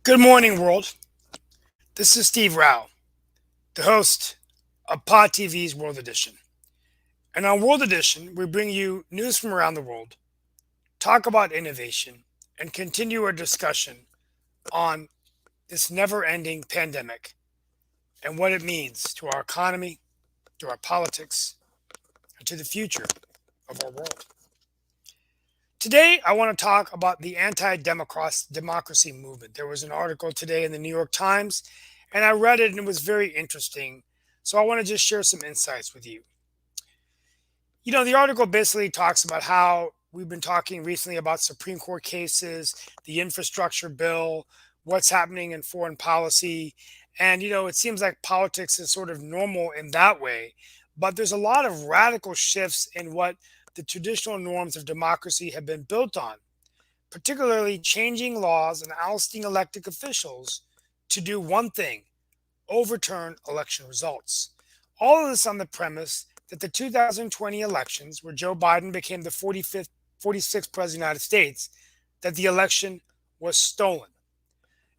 Good morning, world. This is Steve Rao, the host of Pod TV's World Edition. And on World Edition, we bring you news from around the world, talk about innovation, and continue our discussion on this never ending pandemic and what it means to our economy, to our politics, and to the future of our world. Today, I want to talk about the anti democracy movement. There was an article today in the New York Times, and I read it and it was very interesting. So I want to just share some insights with you. The article basically talks about how we've been talking recently about Supreme Court cases, the infrastructure bill, what's happening in foreign policy. And, it seems like politics is sort of normal in that way. But there's a lot of radical shifts in what the traditional norms of democracy have been built on, particularly changing laws and ousting elected officials to do one thing: overturn election results. All of this on the premise that the 2020 elections, where Joe Biden became the 46th president of the United States, that the election was stolen.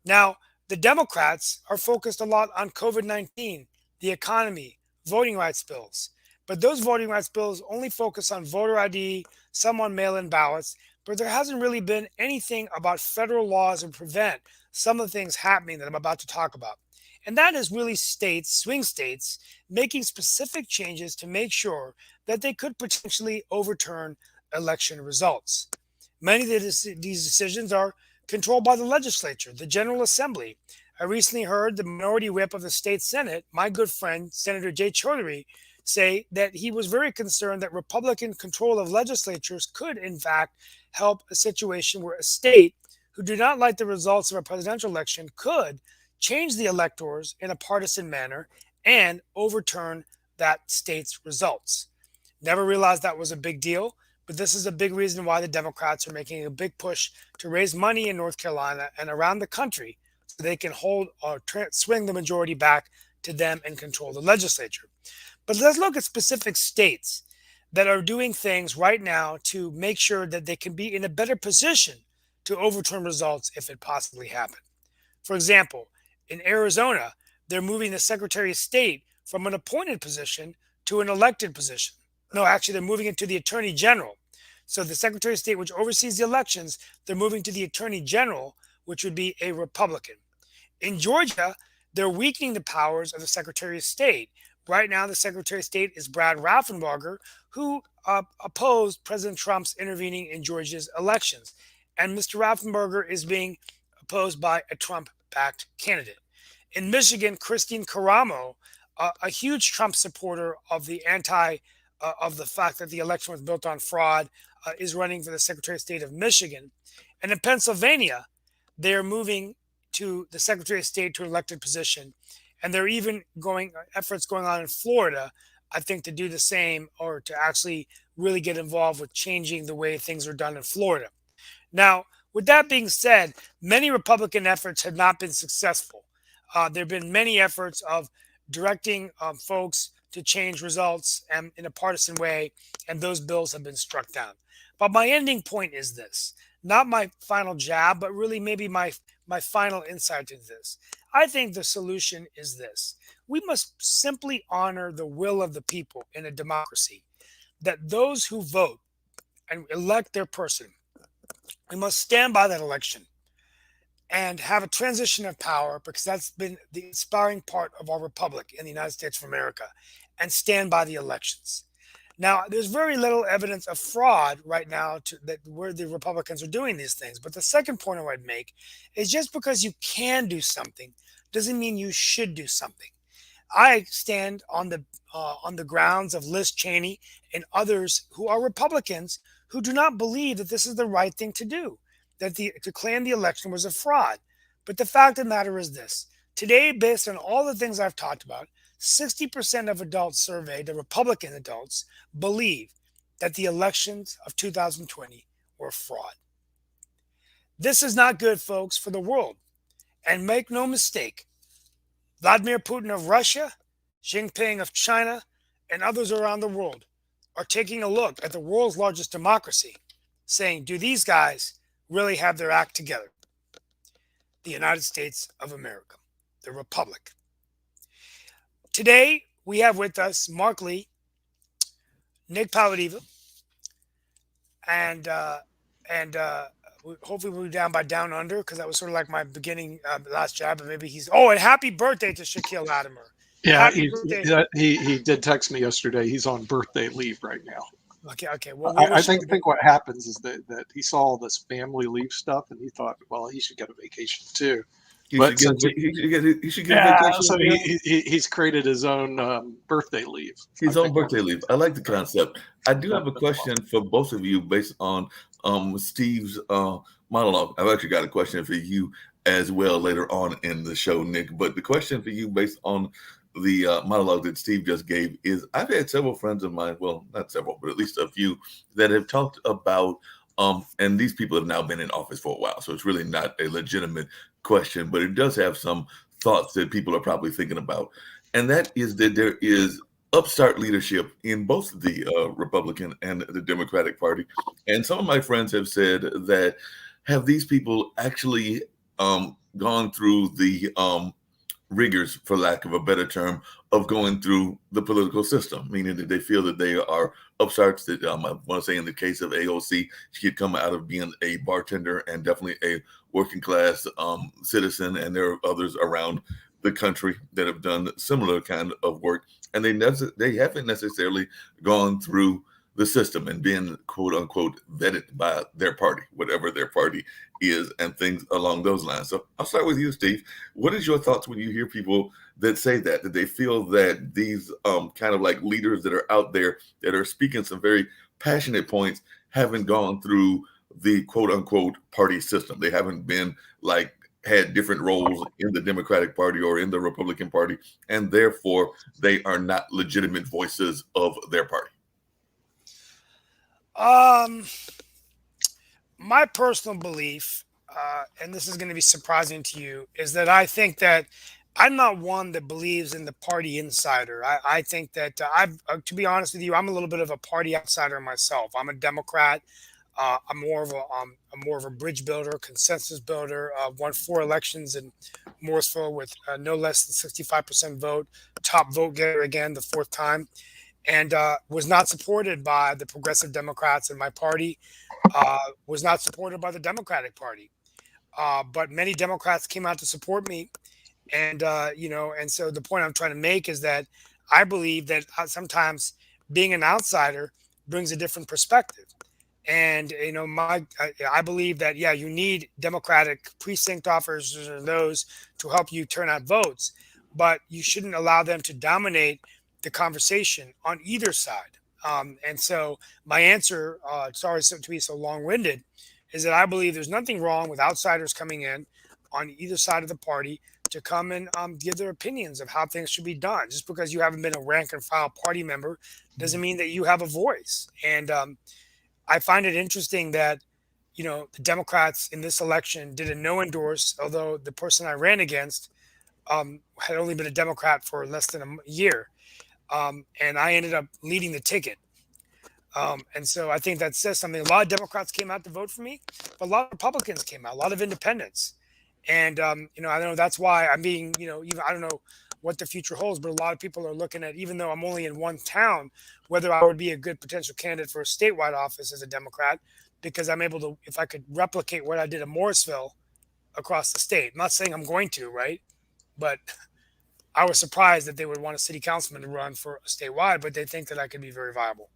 Now, the Democrats are focused a lot on COVID-19, the economy, voting rights bills. But those voting rights bills only focus on voter ID, some on mail in ballots, but there hasn't really been anything about federal laws to prevent some of the things happening that I'm about to talk about. And that is really states, swing states, making specific changes to make sure that they could potentially overturn election results. Many of these decisions are controlled by the legislature, the General Assembly. I recently heard the minority whip of the state Senate, my good friend, Senator Jay Chaudhary, say that he was very concerned that Republican control of legislatures could, in fact, help a situation where a state who do not like the results of a presidential election could change the electors in a partisan manner and overturn that state's results. Never realized that was a big deal, but this is a big reason why the Democrats are making a big push to raise money in North Carolina and around the country so they can hold or swing the majority back to them and control the legislature. But let's look at specific states that are doing things right now to make sure that they can be in a better position to overturn results if it possibly happened. For example, in Arizona, they're moving the Secretary of State from an appointed position to an elected position. No, actually, they're moving it to the Attorney General. So the Secretary of State, which oversees the elections, they're moving to the Attorney General, which would be a Republican. In Georgia, they're weakening the powers of the Secretary of State. Right now, the Secretary of State is Brad Raffensperger, who opposed President Trump's intervening in Georgia's elections. And Mr. Raffensperger is being opposed by a Trump-backed candidate. In Michigan, Christine Caramo, a huge Trump supporter of the of the fact that the election was built on fraud, is running for the Secretary of State of Michigan. And in Pennsylvania, they're moving to the Secretary of State to an elected position. And there are even efforts going on in Florida, I think, to do the same or to actually really get involved with changing the way things are done in Florida. Now, with that being said, many Republican efforts have not been successful. There have been many efforts of directing folks to change results and in a partisan way, and those bills have been struck down. But my ending point is this, not my final jab, but really maybe my final insight to this. I think the solution is this. We must simply honor the will of the people in a democracy, that those who vote and elect their person, we must stand by that election and have a transition of power, because that's been the inspiring part of our republic in the United States of America, and stand by the elections. Now, there's very little evidence of fraud right now where the Republicans are doing these things. But the second point I would make is just because you can do something doesn't mean you should do something. I stand on the grounds of Liz Cheney and others who are Republicans who do not believe that this is the right thing to do, to claim the election was a fraud. But the fact of the matter is this. Today, based on all the things I've talked about, 60% of adults surveyed, the Republican adults, believe that the elections of 2020 were fraud. This is not good, folks, for the world. And make no mistake, Vladimir Putin of Russia, Xi Jinping of China, and others around the world are taking a look at the world's largest democracy, saying, do these guys really have their act together? the United States of America, the Republic. Today, we have with us Mark Lee, Nick Paladiva, and hopefully we'll be down by Down Under because that was sort of like my beginning last job. But maybe he's and happy birthday to Shaquille Latimer. Yeah, Happy birthday. he did text me yesterday. He's on birthday leave right now. Okay. Well, I think what happens is that he saw all this family leave stuff and he thought, well, he should get a vacation too. He should get a vacation. So he's created his own birthday leave. His own birthday leave. I like the concept. I do have a question for both of you based on Steve's monologue. I've actually got a question for you as well later on in the show, Nick. But the question for you based on the monologue that Steve just gave is I've had several friends of mine, well, not several, but at least a few that have talked about, and these people have now been in office for a while, so it's really not a legitimate question, but it does have some thoughts that people are probably thinking about. And that is that there is upstart leadership in both the Republican and the Democratic Party. And some of my friends have said that have these people actually gone through the rigors, for lack of a better term, of going through the political system, meaning that they feel that they are upstarts. That I want to say in the case of AOC, she had come out of being a bartender and definitely a working class citizen. And there are others around the country that have done similar kind of work. And they haven't necessarily gone through the system and been, quote unquote, vetted by their party, whatever their party is, and things along those lines. So I'll start with you, Steve. What is your thoughts when you hear people that say that they feel that these kind of like leaders that are out there that are speaking some very passionate points haven't gone through the quote unquote party system? They haven't been like had different roles in the Democratic Party or in the Republican Party, and therefore they are not legitimate voices of their party. My personal belief, and this is going to be surprising to you, is that I think that I'm not one that believes in the party insider. I think that to be honest with you, I'm a little bit of a party outsider myself. I'm a Democrat. I'm more of a bridge builder, consensus builder. Won 4 elections in Morrisville with no less than 65% vote, top vote getter again the 4th time, and was not supported by the progressive Democrats in my party. Was not supported by the Democratic Party, but many Democrats came out to support me, and and so the point I'm trying to make is that I believe that sometimes being an outsider brings a different perspective. And I believe that you need Democratic precinct officers or those to help you turn out votes, but you shouldn't allow them to dominate the conversation on either side. And so my answer, sorry to be so long-winded, is that I believe there's nothing wrong with outsiders coming in on either side of the party to come and give their opinions of how things should be done. Just because you haven't been a rank and file party member doesn't mean that you have a voice. And I find it interesting that, the Democrats in this election did a no endorse, although the person I ran against had only been a Democrat for less than a year. And I ended up leading the ticket. And so I think that says something. A lot of Democrats came out to vote for me, but a lot of Republicans came out, a lot of independents. And, I know that's why I'm being, even I don't know what the future holds, but a lot of people are looking at, even though I'm only in one town, whether I would be a good potential candidate for a statewide office as a Democrat, because I'm able to, if I could replicate what I did in Morrisville across the state. I'm not saying I'm going to, right? But I was surprised that they would want a city councilman to run for a statewide, but they think that I could be very viable.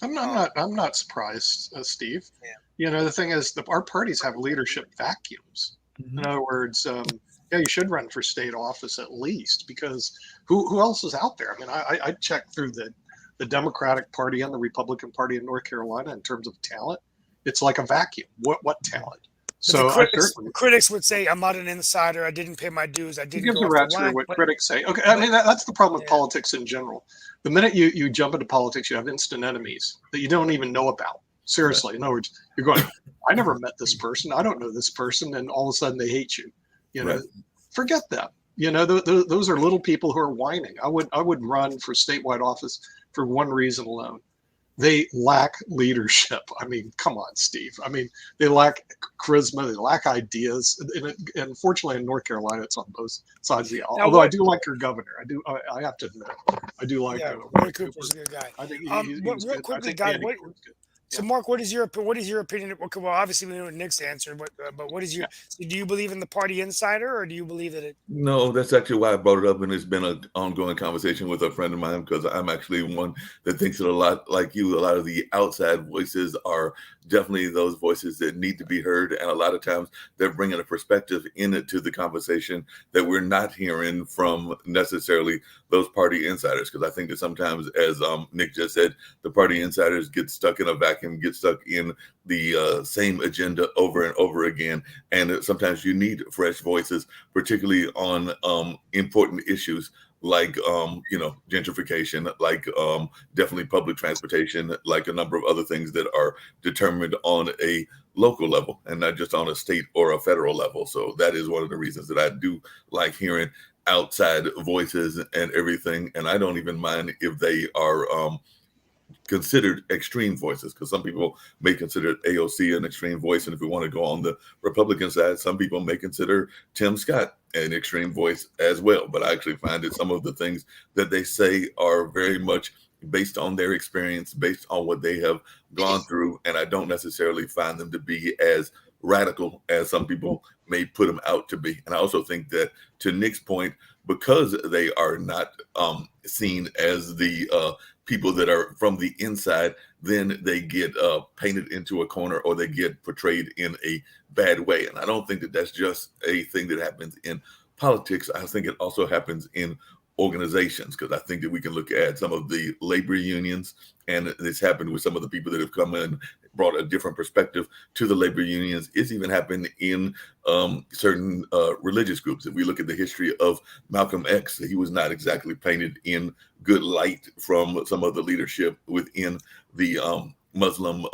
I'm not surprised, Steve. Yeah. The thing is, our parties have leadership vacuums. Mm-hmm. In other words, you should run for state office at least, because who else is out there? I mean, I checked through the Democratic Party and the Republican Party in North Carolina in terms of talent. It's like a vacuum. What talent? So the critics would say I'm not an insider. I didn't pay my dues. I didn't give the rats for what critics say. Okay, I mean that's the problem with politics in general. The minute you jump into politics, you have instant enemies that you don't even know about. Seriously, in other words, you're going, I never met this person. I don't know this person, and all of a sudden they hate you. Forget them. Those are little people who are whining. I would run for statewide office for one reason alone. They lack leadership. I mean, come on, Steve. I mean, they lack charisma. They lack ideas. And fortunately, in North Carolina, it's on both sides of the aisle. Now, Although I what? do like your governor. I have to admit, I do like Yeah, Roy Roy Cooper's Cooper. a good guy. I think he What, was real good. I quickly, think guys, Andy what? Ford's good. So, Yeah. Mark, what is your opinion? Okay, well, obviously we know Nick's answer, but what is your? Yeah. So do you believe in the party insider, or do you believe that it? No, that's actually why I brought it up, and it's been an ongoing conversation with a friend of mine because I'm actually one that thinks that a lot like you, a lot of the outside voices are definitely those voices that need to be heard, and a lot of times they're bringing a perspective into the conversation that we're not hearing from necessarily those party insiders. Because I think that sometimes, as Nick just said, the party insiders get stuck in a vacuum, get stuck in the same agenda over and over again, and sometimes you need fresh voices, particularly on important issues like gentrification, like definitely public transportation, like a number of other things that are determined on a local level and not just on a state or a federal level. So that is one of the reasons that I do like hearing outside voices and everything. And I don't even mind if they are considered extreme voices, because some people may consider AOC an extreme voice. And if we want to go on the Republican side, some people may consider Tim Scott an extreme voice as well. But I actually find that some of the things that they say are very much based on their experience, based on what they have gone through. And I don't necessarily find them to be as radical as some people may put them out to be. And I also think that, to Nick's point, because they are not seen as the people that are from the inside, then they get painted into a corner, or they get portrayed in a bad way. And I don't think that that's just a thing that happens in politics. I think it also happens in organizations, because I think that we can look at some of the labor unions, and it's happened with some of the people that have come in, brought a different perspective to the labor unions. It's even happened in certain religious groups. If we look at the history of Malcolm X, he was not exactly painted in good light from some of the leadership within the Muslim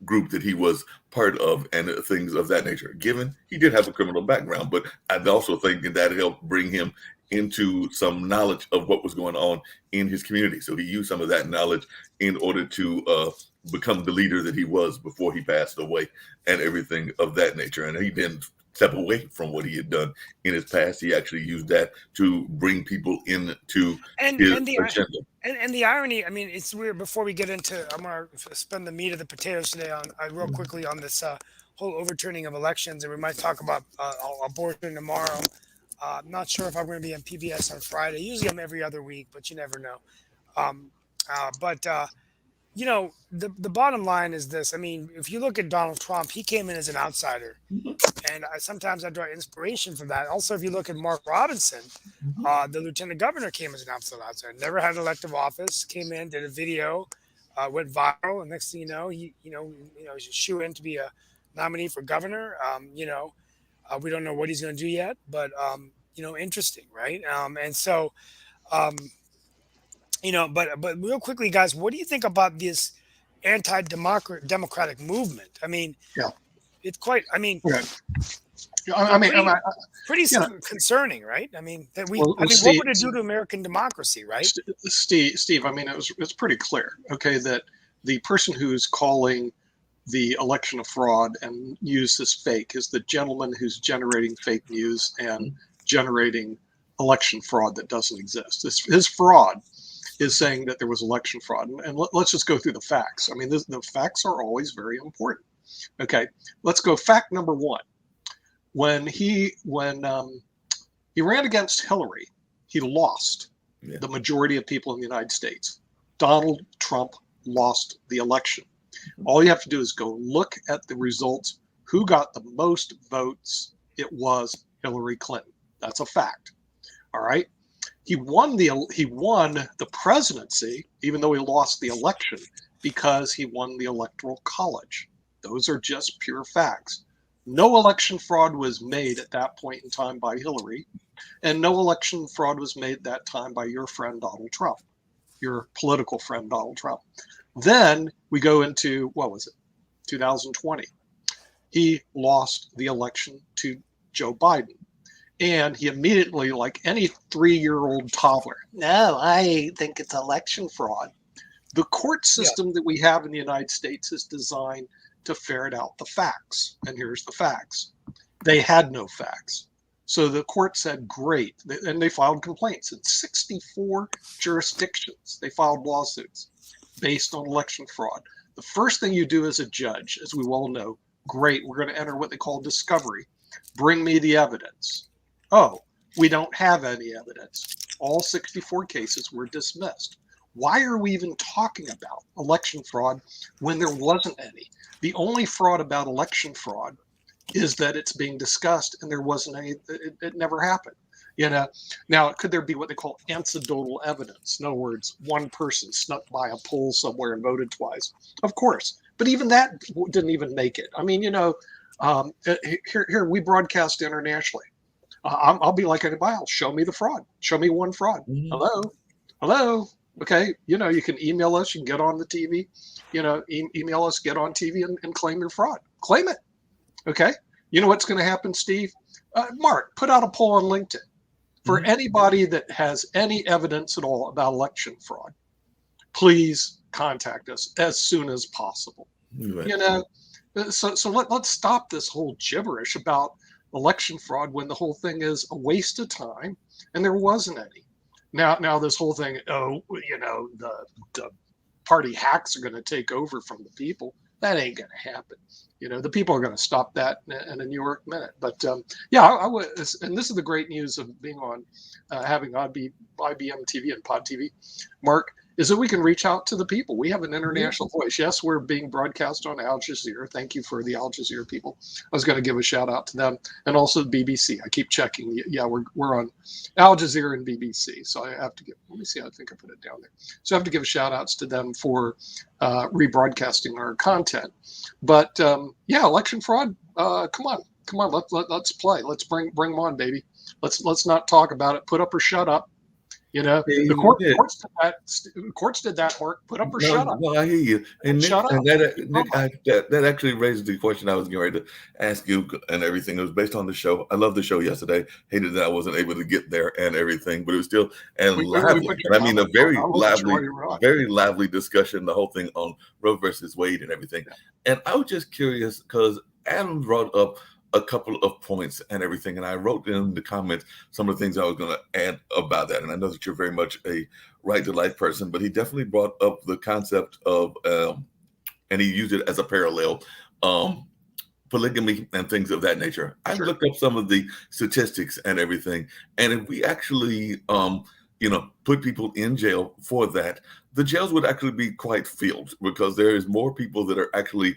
group that he was part of, and things of that nature. Given he did have a criminal background, but I also think that helped bring him into some knowledge of what was going on in his community. So he used some of that knowledge in order to become the leader that he was before he passed away, and everything of that nature. And he didn't step away from what he had done in his past. He actually used that to bring people into And his and the agenda. and the irony, I mean, it's weird. Before we get into, I'm gonna spend the meat of the potatoes today on real quickly on this whole overturning of elections, and we might talk about abortion tomorrow. I'm not sure if I'm going to be on PBS on Friday. Usually I'm every other week, but you never know. Um, but the bottom line is this. I mean, if you look at Donald Trump, he came in as an outsider, and sometimes I draw inspiration from that. Also, if you look at Mark Robinson, the lieutenant governor came as an outsider, never had elective office, came in, did a video, went viral, and next thing you know, he's a shoe in to be a nominee for governor. We don't know what he's going to do yet, but interesting, right? And so, um, but real quickly, guys, what do you think about this anti-democratic movement? I mean, Yeah. it's quite. I mean, Okay. I mean, pretty you know, concerning, right? I mean, that we. well, I mean, what Steve, would it do to American democracy, right? Steve, I mean, it's pretty clear, okay, that the person who's calling the election a fraud and use this fake is the gentleman who's generating fake news and generating election fraud that doesn't exist. His fraud is saying that there was election fraud. And let's just go through the facts. I mean, the facts are always very important. Okay, let's go fact number one. When he ran against Hillary, he lost. Yeah. The majority of people in the United States. Donald Trump lost the election. All you have to do is go look at the results. Who got the most votes? It was Hillary Clinton. That's a fact. All right. He won the presidency, even though he lost the election, because he won the Electoral College. Those are just pure facts. No election fraud was made at that point in time by Hillary, and no election fraud was made at that time by your friend Donald Trump, your political friend Donald Trump. Then we go into, what was it, 2020. He lost the election to Joe Biden. And he immediately, like any 3-year-old toddler, no, I think it's election fraud. The court system that we have in the United States is designed to ferret out the facts. And here's the facts. They had no facts. So the court said, great. And they filed complaints in 64 jurisdictions. They filed lawsuits based on election fraud. The first thing you do as a judge, as we well know, great, we're going to enter what they call discovery. Bring me the evidence. Oh, we don't have any evidence. All 64 cases were dismissed. Why are we even talking about election fraud when there wasn't any? The only fraud about election fraud is that it's being discussed and there wasn't any, it never happened. You know, now could there be what they call anecdotal evidence? In other words, one person snuck by a poll somewhere and voted twice. Of course, but even that didn't even make it. I mean, you know, here we broadcast internationally. I'll be like anybody else. Show me the fraud. Show me one fraud. Hello. Okay, you know, you can email us, you can get on the TV, you know, email us, get on TV and claim your fraud. Claim it. Okay. You know what's going to happen, Steve? Mark, put out a poll on LinkedIn for anybody that has any evidence at all about election fraud. Please contact us as soon as possible. Right. You know, so let's stop this whole gibberish about election fraud when the whole thing is a waste of time and there wasn't any. Now this whole thing, oh, you know, the party hacks are going to take over from the people. That ain't going to happen. You know, the people are going to stop that in a New York minute. But yeah, I would, and this is the great news of being on, having IBM TV and Pod TV, Mark, is that we can reach out to the people. We have an international voice. Yes, we're being broadcast on Al Jazeera. Thank you for the Al Jazeera people. I was going to give a shout out to them, and also the BBC. I keep checking. Yeah, we're on Al Jazeera and BBC. So I have to give. Let me see. I think I put it down there. So I have to give shout outs to them for rebroadcasting our content. But yeah, election fraud. Come on. Let's play. Let's bring them on, baby. Let's not talk about it. Put up or shut up. You know, the courts did that, Mark. Put up or shut up. No, I hear you. And Nick, shut up. And that actually raises the question I was getting ready to ask you and everything. It was based on the show. I loved the show yesterday. Hated that I wasn't able to get there and everything, but it was still lively. And I mean, a very lively discussion, the whole thing on Roe versus Wade and everything. Yeah. And I was just curious because Adam brought up a couple of points and everything. And I wrote in the comments some of the things I was going to add about that. And I know that you're very much a right to life person, but he definitely brought up the concept of, and he used it as a parallel, polygamy and things of that nature. I looked up some of the statistics and everything. And if we actually, put people in jail for that, the jails would actually be quite filled because there is more people that are actually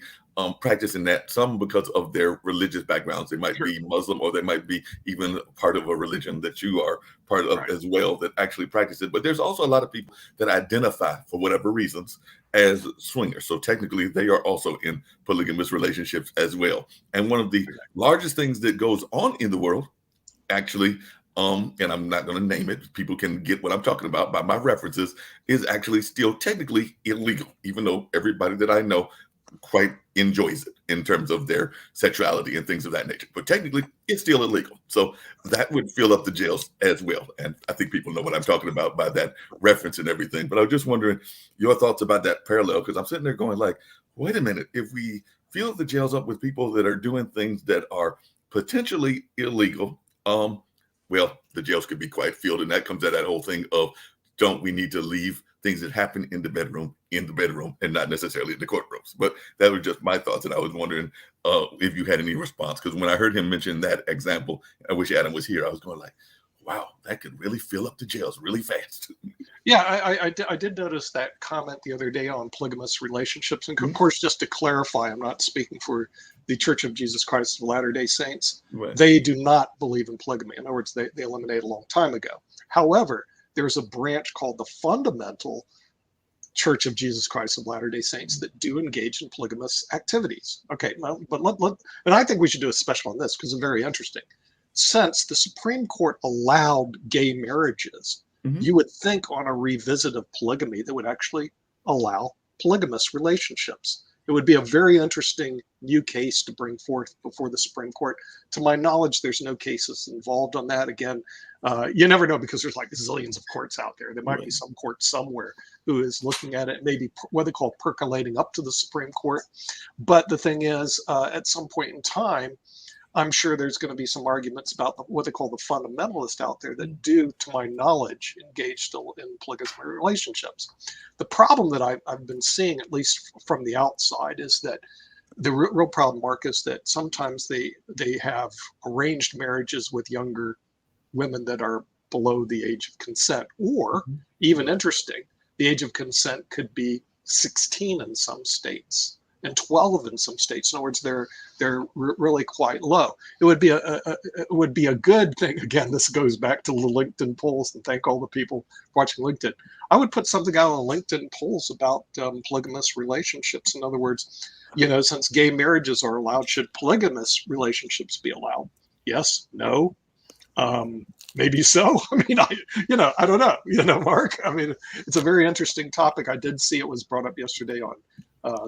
practicing that, some because of their religious backgrounds. They might be Muslim or they might be even part of a religion that you are part of as well that actually practice it. But there's also a lot of people that identify for whatever reasons as swingers. So technically they are also in polygamous relationships as well. And one of the largest things that goes on in the world actually, and I'm not going to name it, people can get what I'm talking about by my references, is actually still technically illegal, even though everybody that I know quite enjoys it in terms of their sexuality and things of that nature. But technically, it's still illegal. So that would fill up the jails as well. And I think people know what I'm talking about by that reference and everything. But I was just wondering your thoughts about that parallel, because I'm sitting there going like, wait a minute, if we fill the jails up with people that are doing things that are potentially illegal, well, the jails could be quite filled. And that comes at that whole thing of, don't we need to leave things that happen in the bedroom and not necessarily in the courtrooms? But that was just my thoughts. And I was wondering if you had any response, because when I heard him mention that example, I wish Adam was here, I was going like, wow, that could really fill up the jails really fast. Yeah, I did notice that comment the other day on polygamous relationships. And of course, just to clarify, I'm not speaking for the Church of Jesus Christ of Latter-day Saints. Right. They do not believe in polygamy. In other words, they eliminated a long time ago. However, there's a branch called the Fundamental Church of Jesus Christ of Latter-day Saints that do engage in polygamous activities. Okay, well, but and I think we should do a special on this because it's very interesting. Since the Supreme Court allowed gay marriages, you would think on a revisit of polygamy that would actually allow polygamous relationships. It would be a very interesting new case to bring forth before the Supreme Court. To my knowledge, there's no cases involved on that. Again, you never know because there's like zillions of courts out there. There might be some court somewhere who is looking at it, maybe what they call percolating up to the Supreme Court. But the thing is, at some point in time, I'm sure there's going to be some arguments about what they call the fundamentalists out there that do, to my knowledge, engage still in polygamous relationships. The problem that I've been seeing, at least from the outside, is that the real problem, Mark, is that sometimes they have arranged marriages with younger women that are below the age of consent, or even interesting, the age of consent could be 16 in some states and 12 in some states. In other words, they're really quite low. It would be a good thing. Again, this goes back to the LinkedIn polls, and thank all the people watching LinkedIn. I would put something out on LinkedIn polls about polygamous relationships. In other words, since gay marriages are allowed, should polygamous relationships be allowed? Yes, no, maybe so. I mean, I don't know, Mark. I mean, it's a very interesting topic. I did see it was brought up yesterday on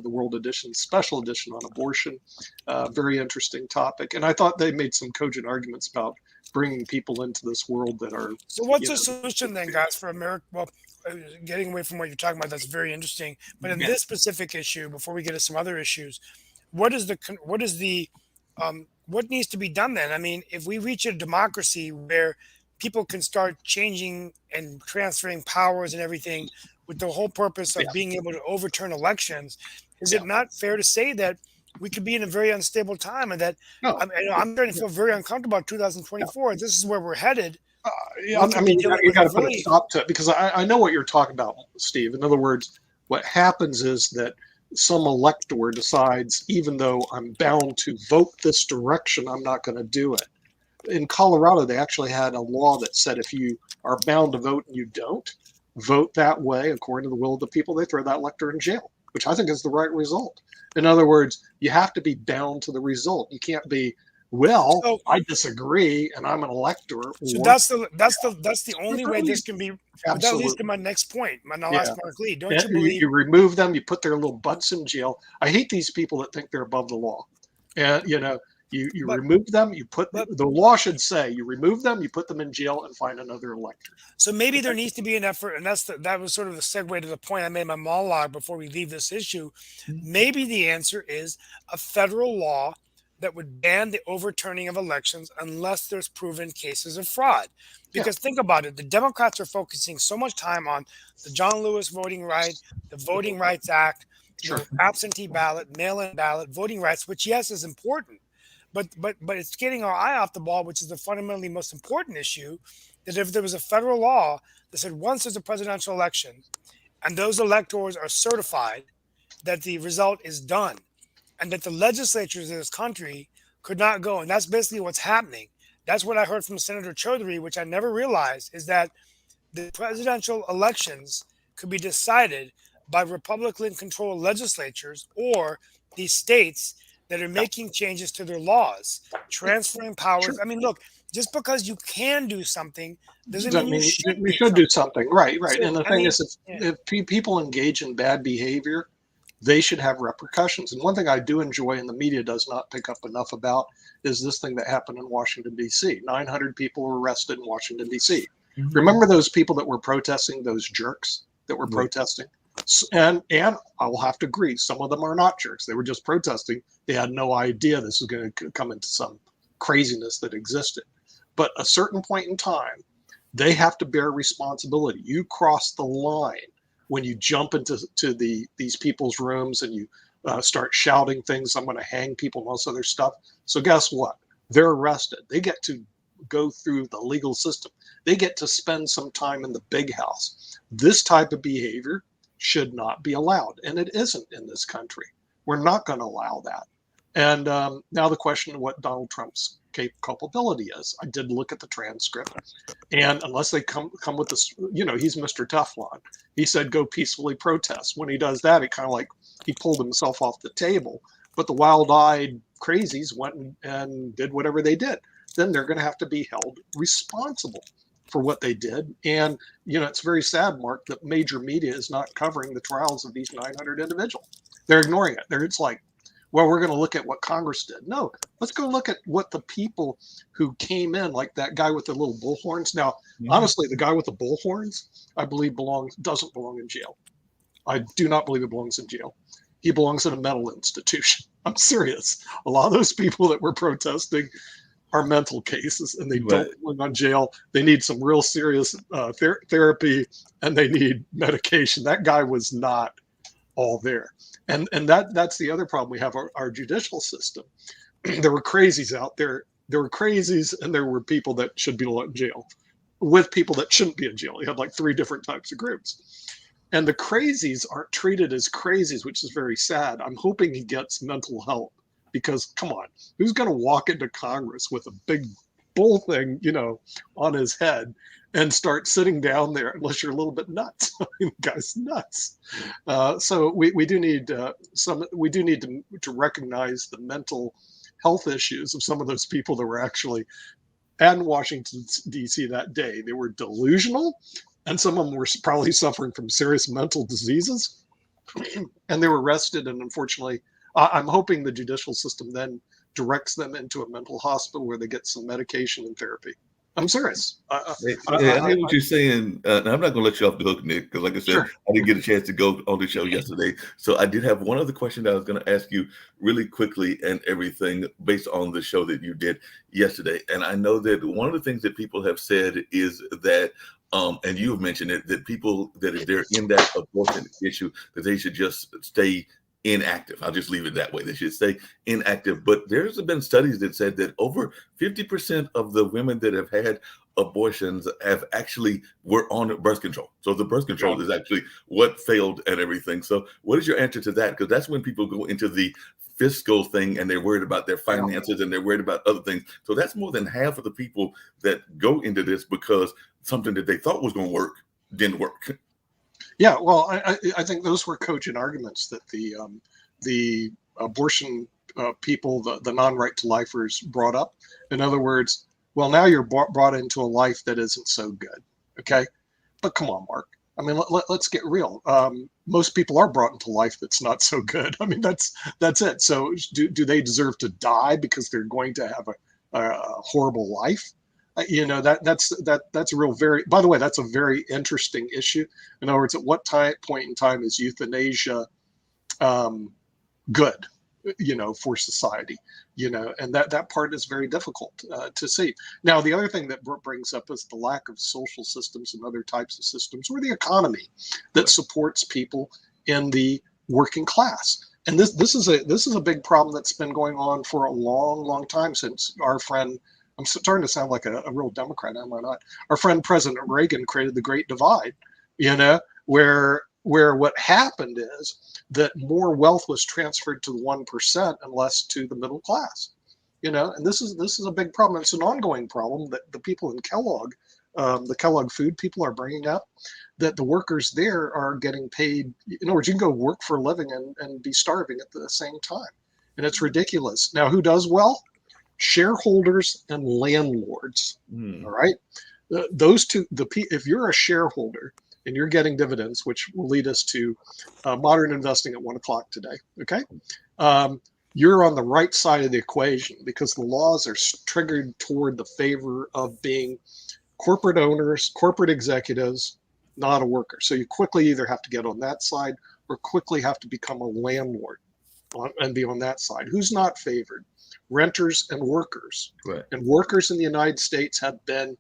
the World Edition, special edition on abortion. Very interesting topic. And I thought they made some cogent arguments about bringing people into this world that are. So what's the solution then, guys, for America? Well, getting away from what you're talking about, that's very interesting. But in this specific issue, before we get to some other issues, what needs to be done then? I mean, if we reach a democracy where people can start changing and transferring powers and everything with the whole purpose of being able to overturn elections, is it not fair to say that we could be in a very unstable time, and that I'm starting to feel very uncomfortable about 2024. This is where we're headed. I mean, you got to put a stop to it, because I know what you're talking about, Steve. In other words, what happens is that some elector decides, even though I'm bound to vote this direction, I'm not going to do it. In Colorado, they actually had a law that said if you are bound to vote and you don't vote that way, according to the will of the people, they throw that elector in jail, which I think is the right result. In other words, you have to be bound to the result. You can't be, I disagree and I'm an elector. So that's the only way this can be. That leads to my next point. I'll ask Mark Lee. Don't you believe you remove them? You put their little butts in jail. I hate these people that think they're above the law. And you remove them. You put the law should say you remove them. You put them in jail and find another elector. So maybe there needs to be an effort, and that was sort of the segue to the point I made in my monologue before we leave this issue. Maybe the answer is a federal law that would ban the overturning of elections unless there's proven cases of fraud. Because think about it, the Democrats are focusing so much time on the John Lewis voting right, the Voting Rights Act, absentee ballot, mail-in ballot, voting rights, which yes is important, but it's getting our eye off the ball, which is the fundamentally most important issue. That if there was a federal law that said once there's a presidential election and those electors are certified that the result is done, and that the legislatures of this country could not go. And that's basically what's happening. That's what I heard from Senator Chaudhary, which I never realized, is that the presidential elections could be decided by Republican-controlled legislatures or these states that are making changes to their laws, transferring powers. I mean, look, just because you can do something doesn't mean we should do something. Right. So, and the thing is, if people engage in bad behavior, they should have repercussions. And one thing I do enjoy, and the media does not pick up enough about, is this thing that happened in Washington, D.C. 900 people were arrested in Washington, D.C. Remember those people that were protesting, those jerks that were protesting? And I will have to agree, some of them are not jerks. They were just protesting. They had no idea this was going to come into some craziness that existed. But at a certain point in time, they have to bear responsibility. You cross the line when you jump into these people's rooms and you start shouting things, I'm going to hang people and all this other stuff. So guess what? They're arrested. They get to go through the legal system. They get to spend some time in the big house. This type of behavior should not be allowed. And it isn't in this country. We're not going to allow that. And now the question of what Donald Trump's culpability is. I did look at the transcript, and unless they come with this, he's Mr. Teflon. He said, go peacefully protest. When he does that, it kind of like he pulled himself off the table. But the wild-eyed crazies went and did whatever they did. Then they're going to have to be held responsible for what they did. And, it's very sad, Mark, that major media is not covering the trials of these 900 individuals. They're ignoring it. It's like, well, we're going to look at what Congress did. No, let's go look at what the people who came in, like that guy with the little bullhorns. Now, honestly, the guy with the bullhorns, I believe doesn't belong in jail. I do not believe he belongs in jail. He belongs in a mental institution. I'm serious. A lot of those people that were protesting are mental cases, and they don't belong on jail. They need some real serious therapy, and they need medication. That guy was not all there. And that's the other problem we have, our judicial system. There were crazies out there. There were crazies, and there were people that should be in jail with people that shouldn't be in jail. You had like 3 different types of groups. And the crazies aren't treated as crazies, which is very sad. I'm hoping he gets mental help, because come on, who's going to walk into Congress with a big bull thing, on his head and start sitting down there unless you're a little bit nuts? I mean, the guy's nuts. So we do need to recognize the mental health issues of some of those people that were actually in Washington, D.C. that day. They were delusional, and some of them were probably suffering from serious mental diseases, and they were arrested. And unfortunately, I'm hoping the judicial system then directs them into a mental hospital where they get some medication and therapy. I'm serious. I hear what you're saying. And I'm not going to let you off the hook, Nick, because like I said, sure. I didn't get a chance to go on the show yesterday. So I did have one other question that I was going to ask you really quickly and everything based on the show that you did yesterday. And I know that one of the things that people have said is that, and you've mentioned it, that people that if they're in that abortion issue, that they should just stay inactive. I'll just leave it that way. They should stay inactive. But there's been studies that said that over 50% of the women that have had abortions have actually were on birth control. So the birth control is actually what failed and everything. So what is your answer to that? Because that's when people go into the fiscal thing and they're worried about their finances and they're worried about other things. So that's more than half of the people that go into this because something that they thought was going to work didn't work. Yeah, well, I think those were cogent arguments that the abortion people, the non-right to lifers, brought up. In other words, well, now you're brought into a life that isn't so good, okay? But come on, Mark. I mean, let's get real. Most people are brought into life that's not so good. I mean, that's it. So do they deserve to die because they're going to have a horrible life? That's a real by the way, that's a very interesting issue. In other words, at what point in time is euthanasia good, for society, and that part is very difficult to see. Now, the other thing that brings up is the lack of social systems and other types of systems, or the economy that supports people in the working class. And this is a big problem that's been going on for a long, long time, since our friend, I'm starting to sound like a real Democrat, am I not? Our friend President Reagan created the Great Divide, where what happened is that more wealth was transferred to the 1% and less to the middle class, and this is a big problem. It's an ongoing problem that the people in Kellogg, the Kellogg food people, are bringing up, that the workers there are getting paid. In other words, you can go work for a living and be starving at the same time, and it's ridiculous. Now, who does well? Shareholders and landlords. All right, those two. If you're a shareholder and you're getting dividends, which will lead us to modern investing at 1:00 today. Okay, you're on the right side of the equation, because the laws are triggered toward the favor of being corporate owners, corporate executives, not a worker. So you quickly either have to get on that side or quickly have to become a landlord and be on that side. Who's not favored? Renters and workers. Right. And workers in the United States have been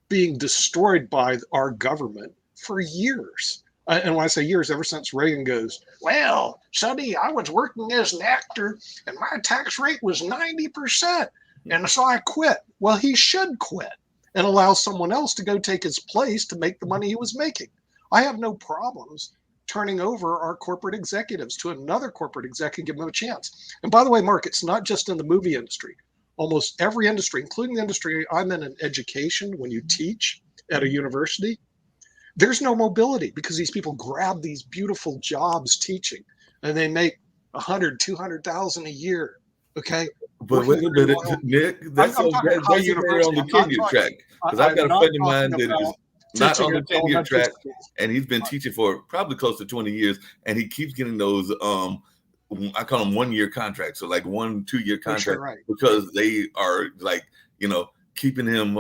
being destroyed by our government for years. And when I say years, ever since Reagan goes, well, Sonny, I was working as an actor and my tax rate was 90%. And so I quit. Well, he should quit and allow someone else to go take his place to make the money he was making. I have no problems turning over our corporate executives to another corporate executive, give them a chance. And by the way, Mark, it's not just in the movie industry. Almost every industry, including the industry I'm in education, when you teach at a university, there's no mobility, because these people grab these beautiful jobs teaching and they make 100, 200,000 a year. Okay. But wait a minute, Nick, that's very on the tenure track. Because I've got a friend of mine that is. not on the Teaching tenure elementary track, schools. and he's been teaching for probably close to 20 years, and he keeps getting those I call them 1-year contracts, so like 1-2-year For sure, contracts, right. because they are like, keeping him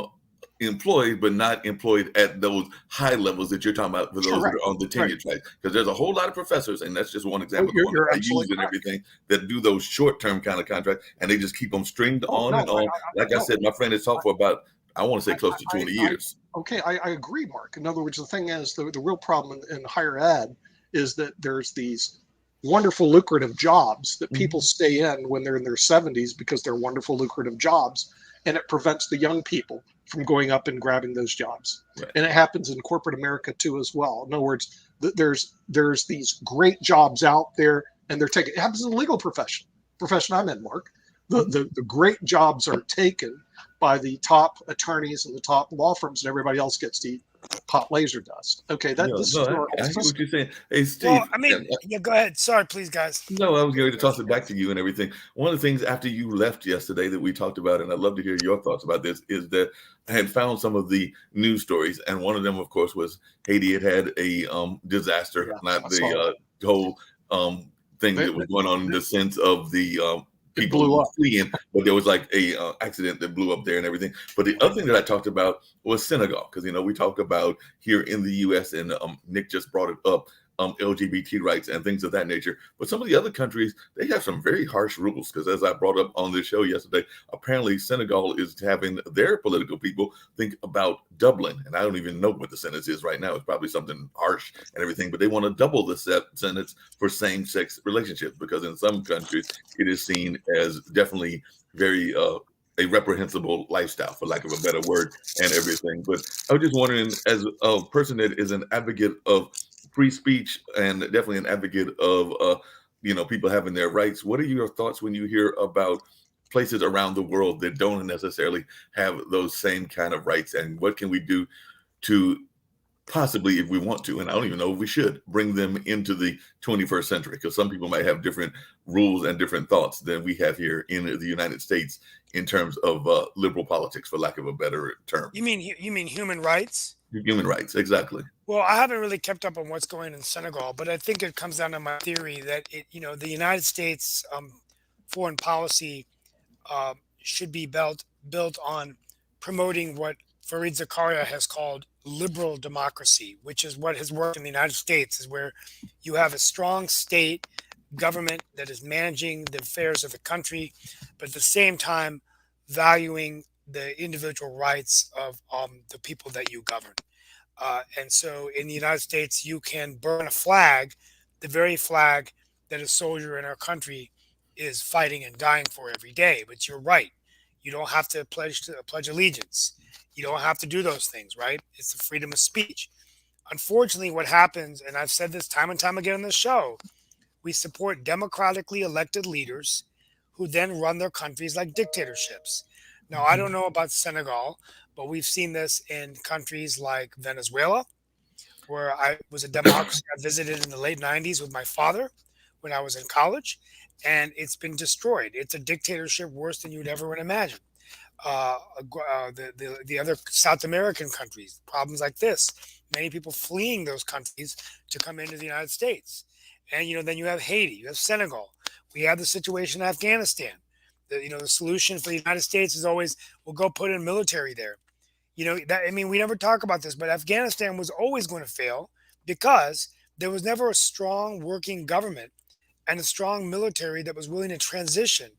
employed, but not employed at those high levels that you're talking about for Sure, those that right. are on the tenure track. Because there's a whole lot of professors, and that's just one example, the one You're that I use absolutely and correct. everything, that do those short-term kind of contracts, and they just keep them stringed Oh, on no, and on. Like I no, said, my friend has taught for about, I want to say, close to 20 I years. okay, I agree, Mark. In other words, the thing is, the real problem in higher ed is that there's these wonderful, lucrative jobs that people stay in when they're in their 70s because they're wonderful, lucrative jobs, and it prevents the young people from going up and grabbing those jobs. Right. And it happens in corporate America too, as well. In other words, there's these great jobs out there, and they're taken. It happens in the legal profession I'm in, Mark. The great jobs are taken by the top attorneys and the top law firms, and everybody else gets to eat hot laser dust. Okay, this is where I hear what you're saying. Hey, Steve. Well, I mean, yeah, go ahead. Sorry, please, guys. No, I was going to toss it back to you and everything. One of the things after you left yesterday that we talked about, and I'd love to hear your thoughts about this, is that I had found some of the news stories, and one of them, of course, was Haiti had a disaster, not the whole thing that was going on in the sense of the people blew up. fleeing, but there was like a accident that blew up there and everything. But the other thing that I talked about was Senegal, because we talk about here in the U.S. and Nick just brought it up. LGBT rights and things of that nature. But some of the other countries, they have some very harsh rules, because as I brought up on this show yesterday, apparently Senegal is having their political people think about doubling. And I don't even know what the sentence is right now. It's probably something harsh and everything, but they want to double the sentence for same-sex relationships, because in some countries it is seen as definitely very a reprehensible lifestyle, for lack of a better word, and everything. But I was just wondering, as a person that is an advocate of free speech and definitely an advocate of people having their rights, what are your thoughts when you hear about places around the world that don't necessarily have those same kind of rights, and what can we do to possibly, if we want to, and I don't even know if we should, bring them into the 21st century? Because some people might have different rules and different thoughts than we have here in the United States in terms of liberal politics, for lack of a better term. You mean human rights? Human rights, exactly. Well, I haven't really kept up on what's going on in Senegal, but I think it comes down to my theory that the United States foreign policy should be built on promoting what Fareed Zakaria has called liberal democracy, which is what has worked in the United States, is where you have a strong state government that is managing the affairs of the country, but at the same time valuing the individual rights of the people that you govern. And so in the United States, you can burn a flag, the very flag that a soldier in our country is fighting and dying for every day. But you're right. You don't have to pledge allegiance. You don't have to do those things, right? It's the freedom of speech. Unfortunately, what happens, and I've said this time and time again on this show, we support democratically elected leaders who then run their countries like dictatorships. Now, I don't know about Senegal, but we've seen this in countries like Venezuela, where I was a democracy. I visited in the late 90s with my father when I was in college, and it's been destroyed. It's a dictatorship worse than you'd ever imagine. The other South American countries, problems like this, many people fleeing those countries to come into the United States. And then you have Haiti, you have Senegal, we have the situation in Afghanistan. The solution for the United States is always, we'll go put in military there. We never talk about this, but Afghanistan was always going to fail because there was never a strong working government and a strong military that was willing to transition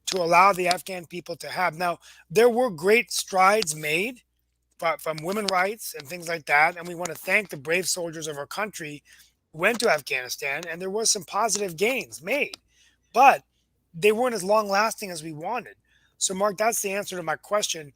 to allow the Afghan people to have. Now, there were great strides made from women's rights and things like that, and we want to thank the brave soldiers of our country who went to Afghanistan, and there was some positive gains made, but they weren't as long lasting as we wanted. So, Mark, that's the answer to my question.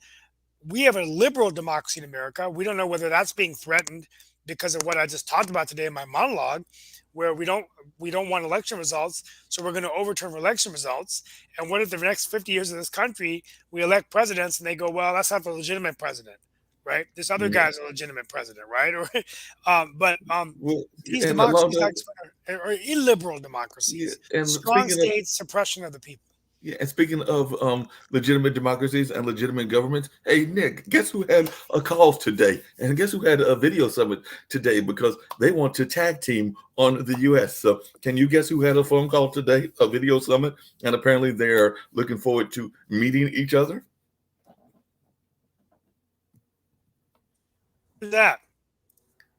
We have a liberal democracy in America. We don't know whether that's being threatened because of what I just talked about today in my monologue, where we don't want election results, so we're going to overturn election results. And what if the next 50 years of this country, we elect presidents and they go, well, that's not the legitimate president, right? This other guy's a legitimate president, right? Or, these democracies are illiberal democracies, strong states, suppression of the people. Yeah, and speaking of legitimate democracies and legitimate governments, hey Nick, guess who had a call today, and guess who had a video summit today because they want to tag team on the U.S. So, can you guess who had a phone call today, a video summit, and apparently they are looking forward to meeting each other? That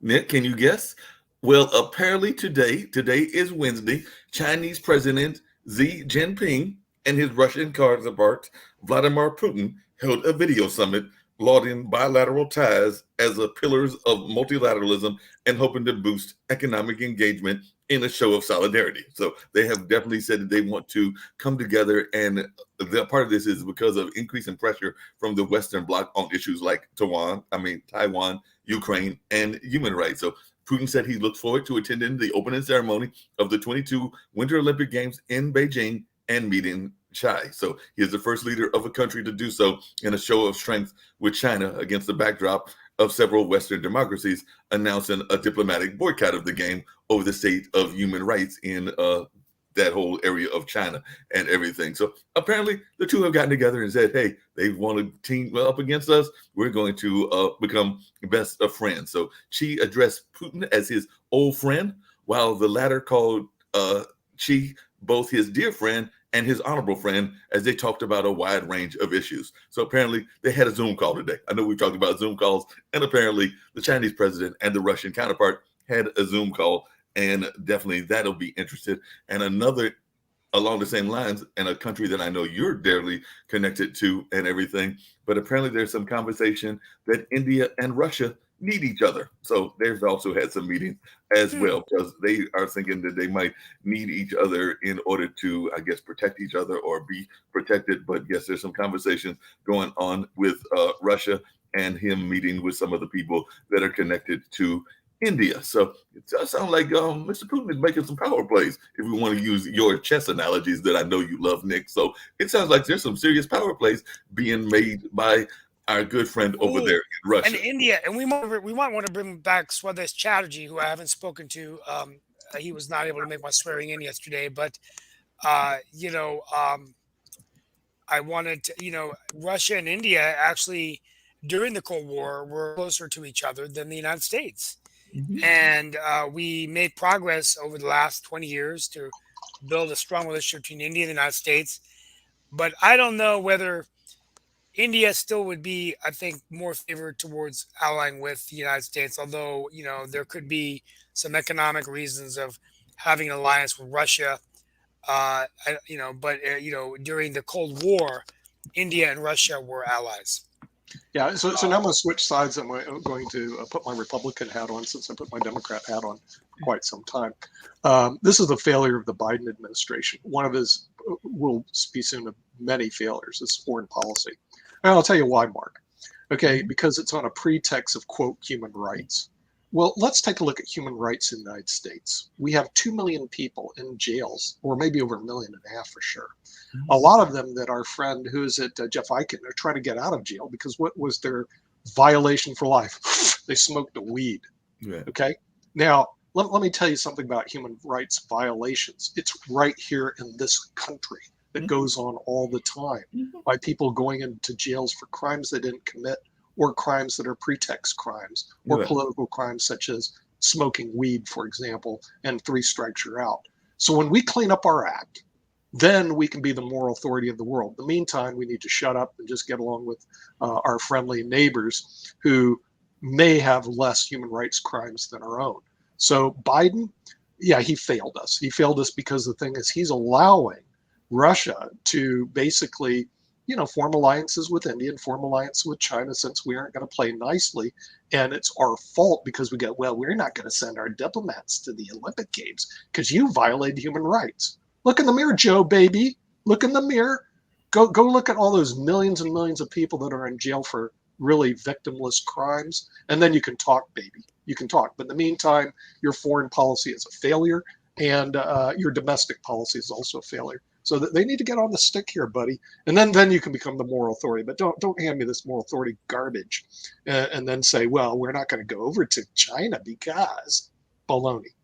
Nick, can you guess? Well, apparently today is Wednesday, Chinese President Xi Jinping and his Russian counterpart, Vladimir Putin, held a video summit lauding bilateral ties as a pillars of multilateralism and hoping to boost economic engagement in a show of solidarity. So they have definitely said that they want to come together, and the part of this is because of increasing pressure from the Western Bloc on issues like Taiwan, Ukraine, and human rights. So Putin said he looks forward to attending the opening ceremony of the 22 Winter Olympic Games in Beijing and meeting Xi. So he is the first leader of a country to do so in a show of strength with China against the backdrop of several Western democracies announcing a diplomatic boycott of the game over the state of human rights in that whole area of China and everything. So apparently the two have gotten together and said, hey, they want to team up against us. We're going to become best of friends. So Xi addressed Putin as his old friend, while the latter called Xi both his dear friend and his honorable friend as they talked about a wide range of issues. So apparently they had a Zoom call today. I know we've talked about Zoom calls, and apparently the Chinese president and the Russian counterpart had a Zoom call, and definitely that'll be interested. And another along the same lines, and a country that I know you're dearly connected to and everything, but apparently there's some conversation that India and Russia need each other. So they've also had some meetings as well, because they are thinking that they might need each other in order to, I guess, protect each other or be protected. But yes, there's some conversation going on with Russia and him meeting with some of the people that are connected to India. So it does sound like Mr. Putin is making some power plays, if we want to use your chess analogies that I know you love, Nick. So it sounds like there's some serious power plays being made by our good friend over there in Russia. and India, and we might want to bring back Swadesh Chatterjee, who I haven't spoken to. He was not able to make my swearing in yesterday, but uh, you know, um, I wanted to, Russia and India actually during the Cold War were closer to each other than the United States. Mhm. And we made progress over the last 20 years to build a strong relationship between India and the United States. But I don't know whether India still would be, I think, more favored towards allying with the United States, although, there could be some economic reasons of having an alliance with Russia. But during the Cold War, India and Russia were allies. Yeah, so now I'm going to switch sides. I'm going to put my Republican hat on since I put my Democrat hat on for quite some time. This is the failure of the Biden administration. One of his will be soon of many failures is foreign policy. And I'll tell you why, Mark. Okay, because it's on a pretext of, quote, human rights. Well, let's take a look at human rights in the United States. We have 2 million people in jails, or maybe over 1.5 million for sure. A lot of them that our friend who's at Jeff Eichen are trying to get out of jail because what was their violation for life? They smoked a weed. Yeah. Okay. Now, let me tell you something about human rights violations. It's right here in this country that goes on all the time by people going into jails for crimes they didn't commit, or crimes that are pretext crimes, or Yeah. political crimes such as smoking weed, for example, and 3 strikes you're out. So when we clean up our act, then we can be the moral authority of the world. In the meantime, we need to shut up and just get along with our friendly neighbors who may have less human rights crimes than our own. So Biden, yeah, he failed us. He failed us because the thing is he's allowing Russia to basically, form alliances with India and form alliances with China since we aren't going to play nicely. And it's our fault because we're not going to send our diplomats to the Olympic Games because you violated human rights. Look in the mirror, Joe, baby. Look in the mirror. Go look at all those millions and millions of people that are in jail for really victimless crimes. And then you can talk, baby. You can talk. But in the meantime, your foreign policy is a failure, and your domestic policy is also a failure. So they need to get on the stick here, buddy. And then you can become the moral authority. But don't hand me this moral authority garbage and then say, well, we're not going to go over to China because baloney.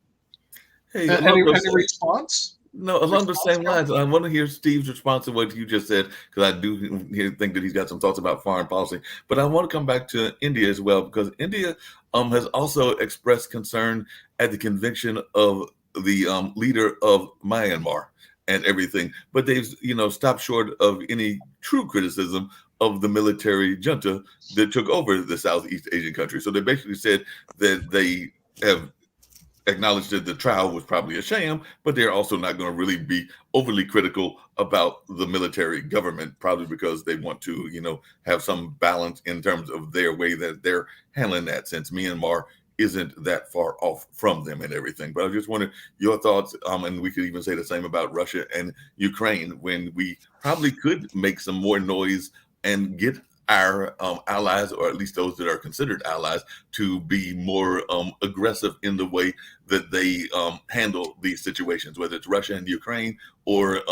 Hey, Any response? No, along the same lines, I want to hear Steve's response to what you just said, because I do think that he's got some thoughts about foreign policy. But I want to come back to India as well, because India has also expressed concern at the conviction of the leader of Myanmar and everything. But they've, stopped short of any true criticism of the military junta that took over the Southeast Asian country. So they basically said that they have acknowledged that the trial was probably a sham, but they're also not going to really be overly critical about the military government, probably because they want to, have some balance in terms of their way that they're handling that, since Myanmar isn't that far off from them and everything. But I just wanted your thoughts, and we could even say the same about Russia and Ukraine, when we probably could make some more noise and get our allies, or at least those that are considered allies, to be more aggressive in the way that they handle these situations, whether it's Russia and Ukraine or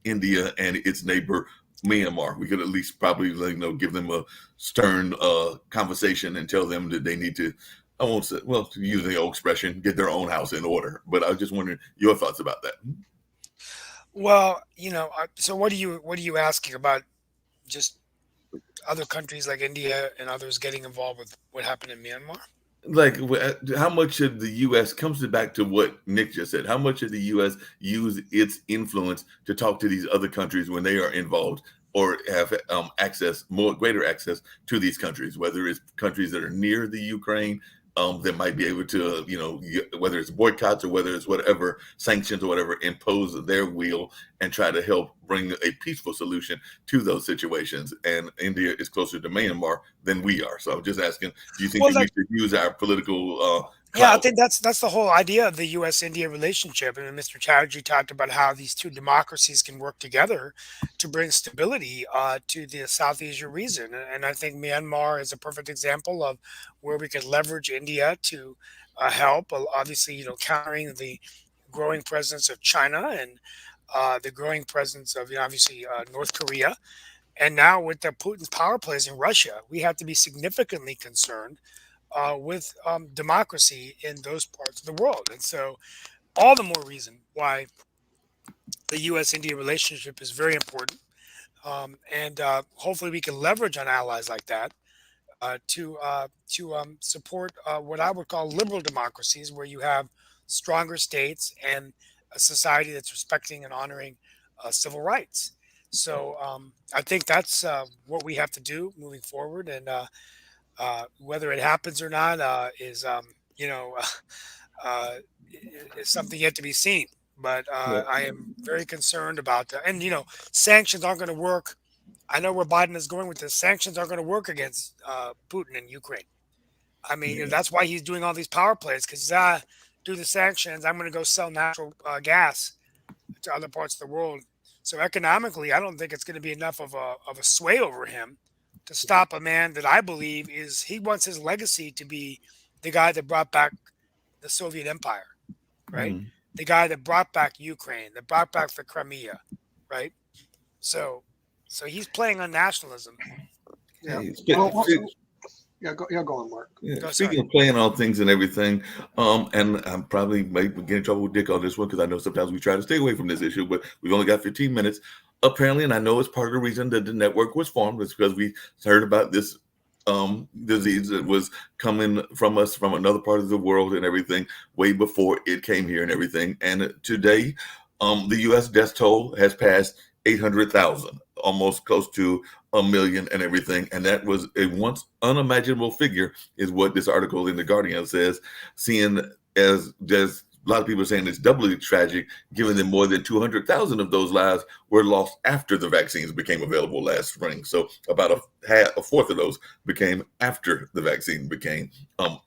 India and its neighbor Myanmar. We could at least probably give them a stern conversation and tell them that they need to, I won't say, well, to use the old expression, get their own house in order. But I was just wondering your thoughts about that. Well, so what are you asking about? Just other countries like India and others getting involved with what happened in Myanmar? Like, how much should the U.S. comes back to what Nick just said? How much should the U.S. use its influence to talk to these other countries when they are involved, or have greater access to these countries, whether it's countries that are near the Ukraine, that might be able to, whether it's boycotts or whether it's whatever sanctions or whatever, impose their will and try to help bring a peaceful solution to those situations. And India is closer to Myanmar than we are. So I'm just asking, do you think Well, that we should use our political yeah, I clout? think that's the whole idea of the U.S.-India relationship. And Mr. Chatterjee talked about how these two democracies can work together to bring stability to the South Asia region. And I think Myanmar is a perfect example of where we could leverage India to help. Obviously, countering the growing presence of China and the growing presence of, obviously, North Korea. And now with the Putin's power plays in Russia, we have to be significantly concerned with democracy in those parts of the world. And so, all the more reason why the U.S. India relationship is very important. And hopefully, we can leverage on allies like that to support what I would call liberal democracies, where you have stronger states and a society that's respecting and honoring civil rights. So I think that's what we have to do moving forward. And whether it happens or not is, you know, uh, is something yet to be seen. But Yeah. I am very concerned about that. And sanctions aren't going to work. I know where Biden is going with this. Sanctions aren't going to work against Putin in Ukraine. I mean, Yeah. that's why he's doing all these power plays, because do the sanctions. I'm going to go sell natural gas to other parts of the world. So economically, I don't think it's going to be enough of a sway over him to stop a man that I believe he wants his legacy to be the guy that brought back the Soviet Empire, right? Mm. The guy that brought back Ukraine, that brought back the Crimea, right? So, so he's playing on nationalism. Yeah. Hey, Well, go on, Mark. yeah, Go, speaking sorry. of playing on things and everything, and I'm probably might get in trouble with Dick on this one, because I know sometimes we try to stay away from this issue, but we've only got 15 minutes. Apparently, and I know it's part of the reason that the network was formed, is because we heard about this disease that was coming from us from another part of the world and everything way before it came here and everything. And today, the U.S. death toll has passed 800,000, almost close to a million and everything. And that was a once unimaginable figure, is what this article in The Guardian says, seeing as there's a lot of people are saying it's doubly tragic, given that more than 200,000 of those lives were lost after the vaccines became available last spring. So about a fourth of those became after the vaccine became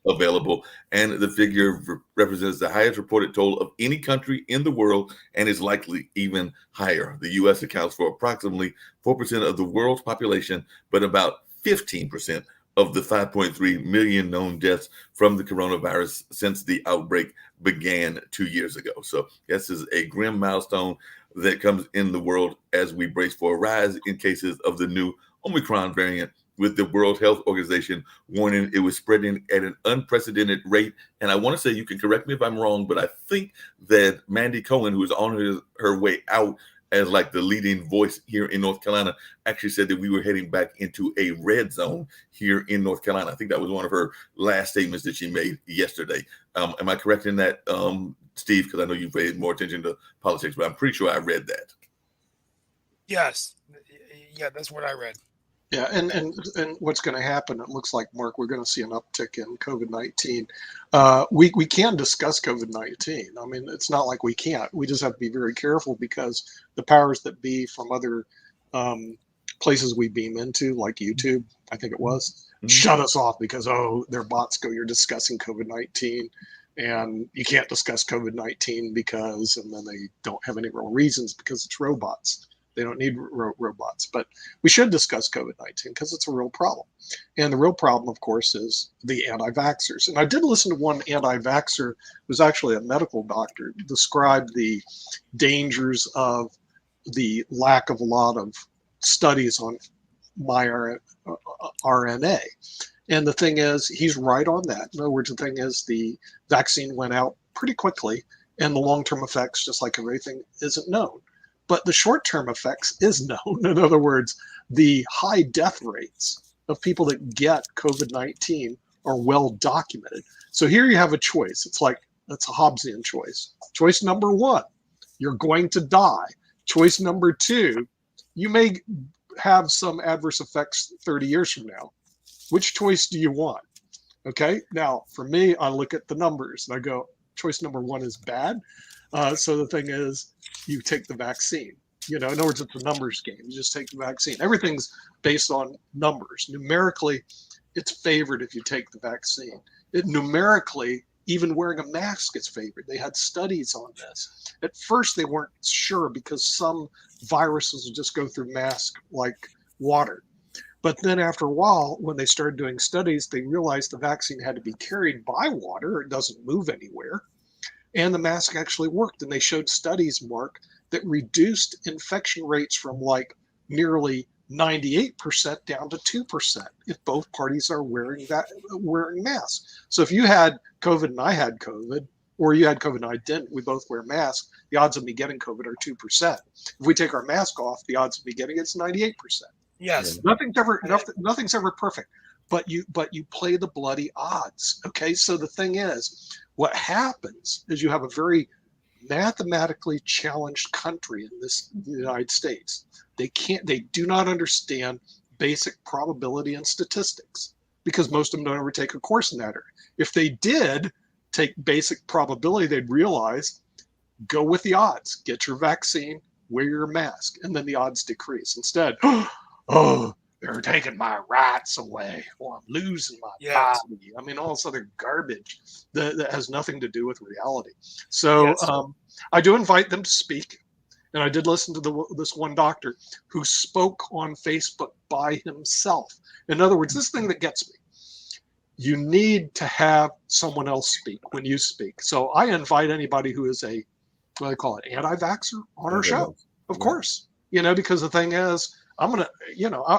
available. And the figure represents the highest reported toll of any country in the world, and is likely even higher. The U.S. accounts for approximately 4% of the world's population, but about 15% of the 5.3 million known deaths from the coronavirus since the outbreak began 2 years ago. So this is a grim milestone that comes in the world as we brace for a rise in cases of the new Omicron variant with the World Health Organization warning it was spreading at an unprecedented rate. And I want to say, you can correct me if I'm wrong, but I think that Mandy Cohen, who is on her way out as like the leading voice here in North Carolina, actually said that we were heading back into a red zone here in North Carolina. I think that was one of her last statements that she made yesterday. Am I correct in that, Steve? Because I know you've paid more attention to politics, but I'm pretty sure I read that. Yes. Yeah, that's what I read. Yeah, and what's going to happen? It looks like, Mark, we're going to see an uptick in COVID-19. We can discuss COVID-19. I mean, it's not like we can't. We just have to be very careful, because the powers that be from other places we beam into, like YouTube, I think it was, shut us off because, their bots go, you're discussing COVID-19, and you can't discuss COVID-19 because, and then they don't have any real reasons because it's robots. They don't need robots, but we should discuss COVID-19 because it's a real problem. And the real problem, of course, is the anti-vaxxers. And I did listen to one anti-vaxxer, who was actually a medical doctor, describe the dangers of the lack of a lot of studies on mRNA. And the thing is, he's right on that. In other words, the thing is, the vaccine went out pretty quickly, and the long-term effects, just like everything, isn't known. But the short-term effects is known. In other words, the high death rates of people that get COVID-19 are well documented. So here you have a choice. It's like, that's a Hobbesian choice. Choice number one, you're going to die. Choice number two, you may have some adverse effects 30 years from now. Which choice do you want? Okay, now for me, I look at the numbers and I go, choice number one is bad. So the thing is, you take the vaccine. In other words, it's a numbers game. You just take the vaccine. Everything's based on numbers. Numerically, it's favored if you take the vaccine. Numerically, even wearing a mask is favored. They had studies on this. At first, they weren't sure because some viruses will just go through mask like water. But then after a while, when they started doing studies, they realized the vaccine had to be carried by water. It doesn't move anywhere. And the mask actually worked. And they showed studies, Mark, that reduced infection rates from like nearly 98% down to 2% if both parties are wearing masks. So if you had COVID and I had COVID, or you had COVID and I didn't, we both wear masks, the odds of me getting COVID are 2%. If we take our mask off, the odds of me getting it's 98%. Yes. Nothing's ever perfect, but you play the bloody odds. Okay. So the thing is, what happens is you have a very mathematically challenged country in the United States. They do not understand basic probability and statistics because most of them don't ever take a course in that area. If they did take basic probability, they'd realize, go with the odds, get your vaccine, wear your mask, and then the odds decrease. Instead, they're taking my rights away, or I'm losing my body. I mean, all this other garbage that has nothing to do with reality. So I do invite them to speak. And I did listen to this one doctor who spoke on Facebook by himself. In other words, this thing that gets me, you need to have someone else speak when you speak. So I invite anybody who is a, what do they call it, anti-vaxxer on our show, of course, because the thing is, I'm going to,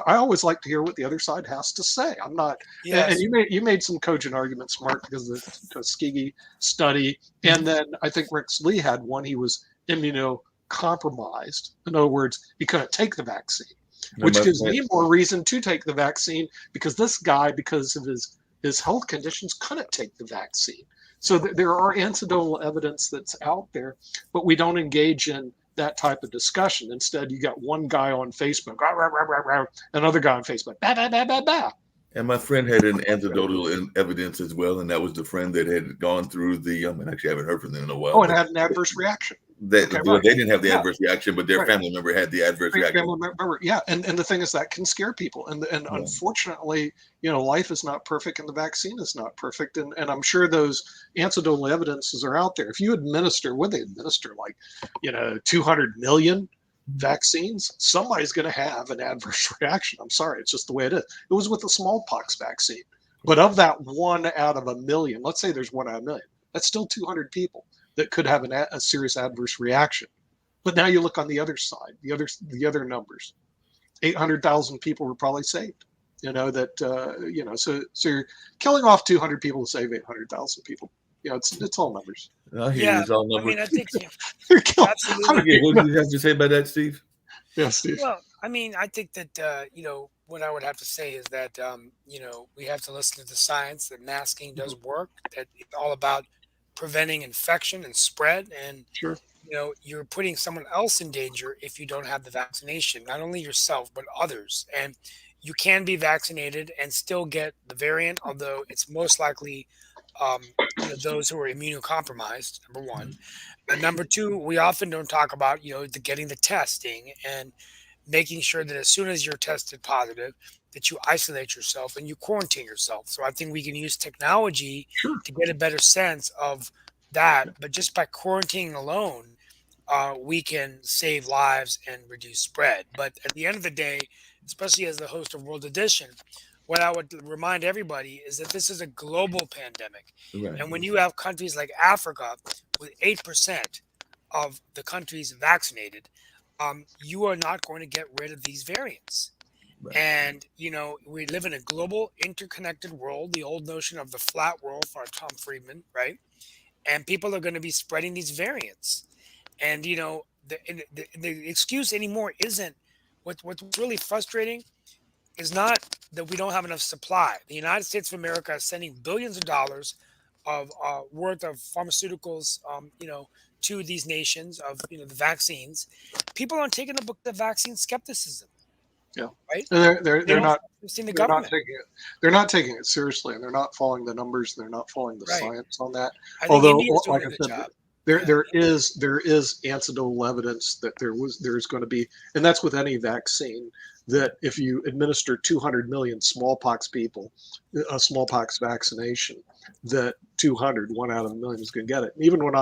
I always like to hear what the other side has to say. I'm not, and you made some cogent arguments, Mark, because of the Tuskegee study. And then I think Rex Lee had one, he was immunocompromised. In other words, he couldn't take the vaccine, which gives me more reason to take the vaccine because this guy, because of his health conditions, couldn't take the vaccine. So there are anecdotal evidence that's out there, but we don't engage in that type of discussion. Instead, you got one guy on Facebook, another guy on Facebook, And my friend had an anecdotal evidence as well, and that was the friend that had gone through the. And actually, I haven't heard from them in a while. Oh, and had an adverse reaction. They didn't have the adverse reaction, but their family member had the adverse reaction. And the thing is that can scare people, and unfortunately, life is not perfect, and the vaccine is not perfect, and I'm sure those anecdotal evidences are out there. If you administer, what they administer, 200 million vaccines, somebody's going to have an adverse reaction. I'm sorry, it's just the way it is. It was with the smallpox vaccine, but of that 1 out of a million, let's say there's 1 out of a million, that's still 200 people that could have a serious adverse reaction. But now you look on the other side, the other numbers, 800,000 people were probably saved. So you're killing off 200 people to save 800,000 people. It's all numbers. I hear you. Yeah, It's all I mean, numbers. I think How absolutely. many Okay, what people? do you have to say about that, Steve? Yeah, Steve. Well, I mean, I think that what I would have to say is that we have to listen to the science that masking Mhm. does work. That it's all about preventing infection and spread, and Sure. you're putting someone else in danger if you don't have the vaccination, not only yourself but others. And you can be vaccinated and still get the variant, although it's most likely those who are immunocompromised. Number one. And number two, we often don't talk about getting the testing and making sure that as soon as you're tested positive, that you isolate yourself and you quarantine yourself. So I think we can use technology Sure. to get a better sense of that. But just by quarantining alone, we can save lives and reduce spread. But at the end of the day, especially as the host of World Edition, what I would remind everybody is that this is a global pandemic. Right. And when you have countries like Africa with 8% of the countries vaccinated, you are not going to get rid of these variants. Right. And, we live in a global interconnected world, the old notion of the flat world for Tom Friedman, right? And people are going to be spreading these variants. And, the excuse anymore isn't what's really frustrating is not that we don't have enough supply. The United States of America is sending billions of dollars of worth of pharmaceuticals, to these nations of the vaccines. People aren't taking the vaccine skepticism, Yeah. right? And They they're don't not trust in the they're not government, taking it they're not taking it seriously, and they're not following the numbers. They're not following the right? science on that. I think Although, India is doing like a I good said, job. there Yeah, there is anecdotal evidence that there's going to be, and that's with any vaccine, that if you administer 200 million smallpox people a smallpox vaccination, that 200, 1 out of a million is going to get it. And even when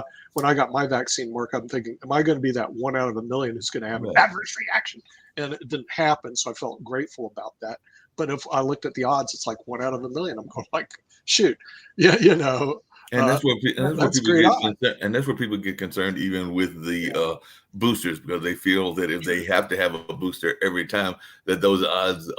I got my vaccine, Mark, I'm thinking, am I going to be that 1 out of a million who's going to have an Right. adverse reaction? And it didn't happen, so I felt grateful about that. But if I looked at the odds, it's like 1 out of a million. I'm going like, shoot, yeah, And that's where that's people great get odds. concerned, and that's where people get concerned even with the Yeah, boosters, because they feel that if they have to have a booster every time, that those odds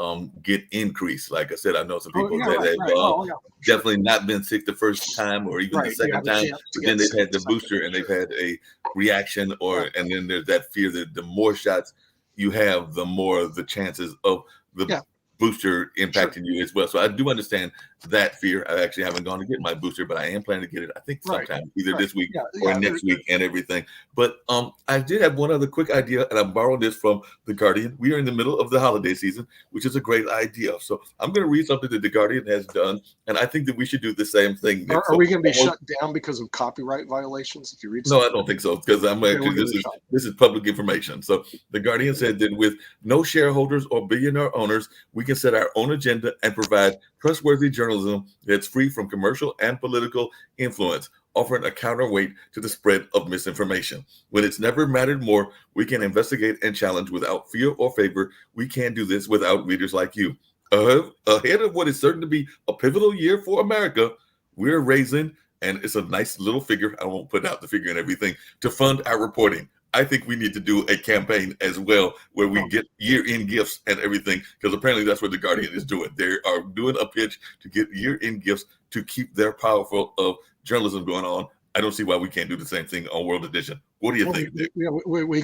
get increased. Like I said, I know some oh people yeah, that right, right. have Oh yeah, sure, definitely not been sick the first time or even the right. You second have a time, chance to but get then they've sick had the the second, booster and they've sure. had a reaction, Right. and then there's that fear that the more shots you have, the more the chances of the Yeah, booster sure. impacting you as well. So I do understand that fear. I actually haven't gone to get my booster, but I am planning to get it, I think, Right, sometime either right. this week Yeah, or yeah. next week and everything. But I did have one other quick idea, and I borrowed this from The Guardian. We are in the middle of the holiday season, which is a great idea. So I'm going to read something that The Guardian has done, and I think that we should do the same thing, Nick. Are So we going to be almost shut down because of copyright violations if you read no, I something? don't think so, because I'm Okay, actually we're going to be shut. this is public information. So the Guardian said that with no shareholders or billionaire owners, we can set our own agenda and provide trustworthy journalism that's free from commercial and political influence, offering a counterweight to the spread of misinformation. When it's never mattered more, we can investigate and challenge without fear or favor. We can't do this without readers like you. Ahead of what is certain to be a pivotal year for America, we're raising, and it's a nice little figure, I won't put out the figure and everything, to fund our reporting. I think we need to do a campaign as well where we Oh, get year-end gifts and everything, because apparently that's what the Guardian is doing. They are doing a pitch to get year-end gifts to keep their powerful of journalism going on. I don't see why we can't do the same thing on World Edition. What do you well, think, Nick?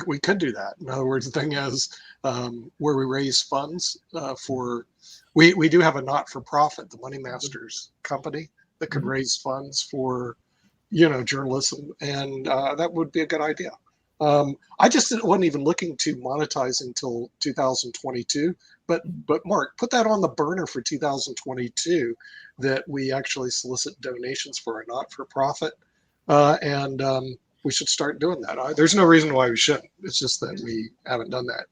we could do that. In other words, the thing is, where we raise funds for, we do have a not-for-profit, the Money Masters company, that could Mhm. raise funds for, journalism, and that would be a good idea. I just wasn't even looking to monetize until 2022, but Mark, put that on the burner for 2022, that we actually solicit donations for a not-for-profit, and we should start doing that. There's no reason why we shouldn't. It's just that we haven't done that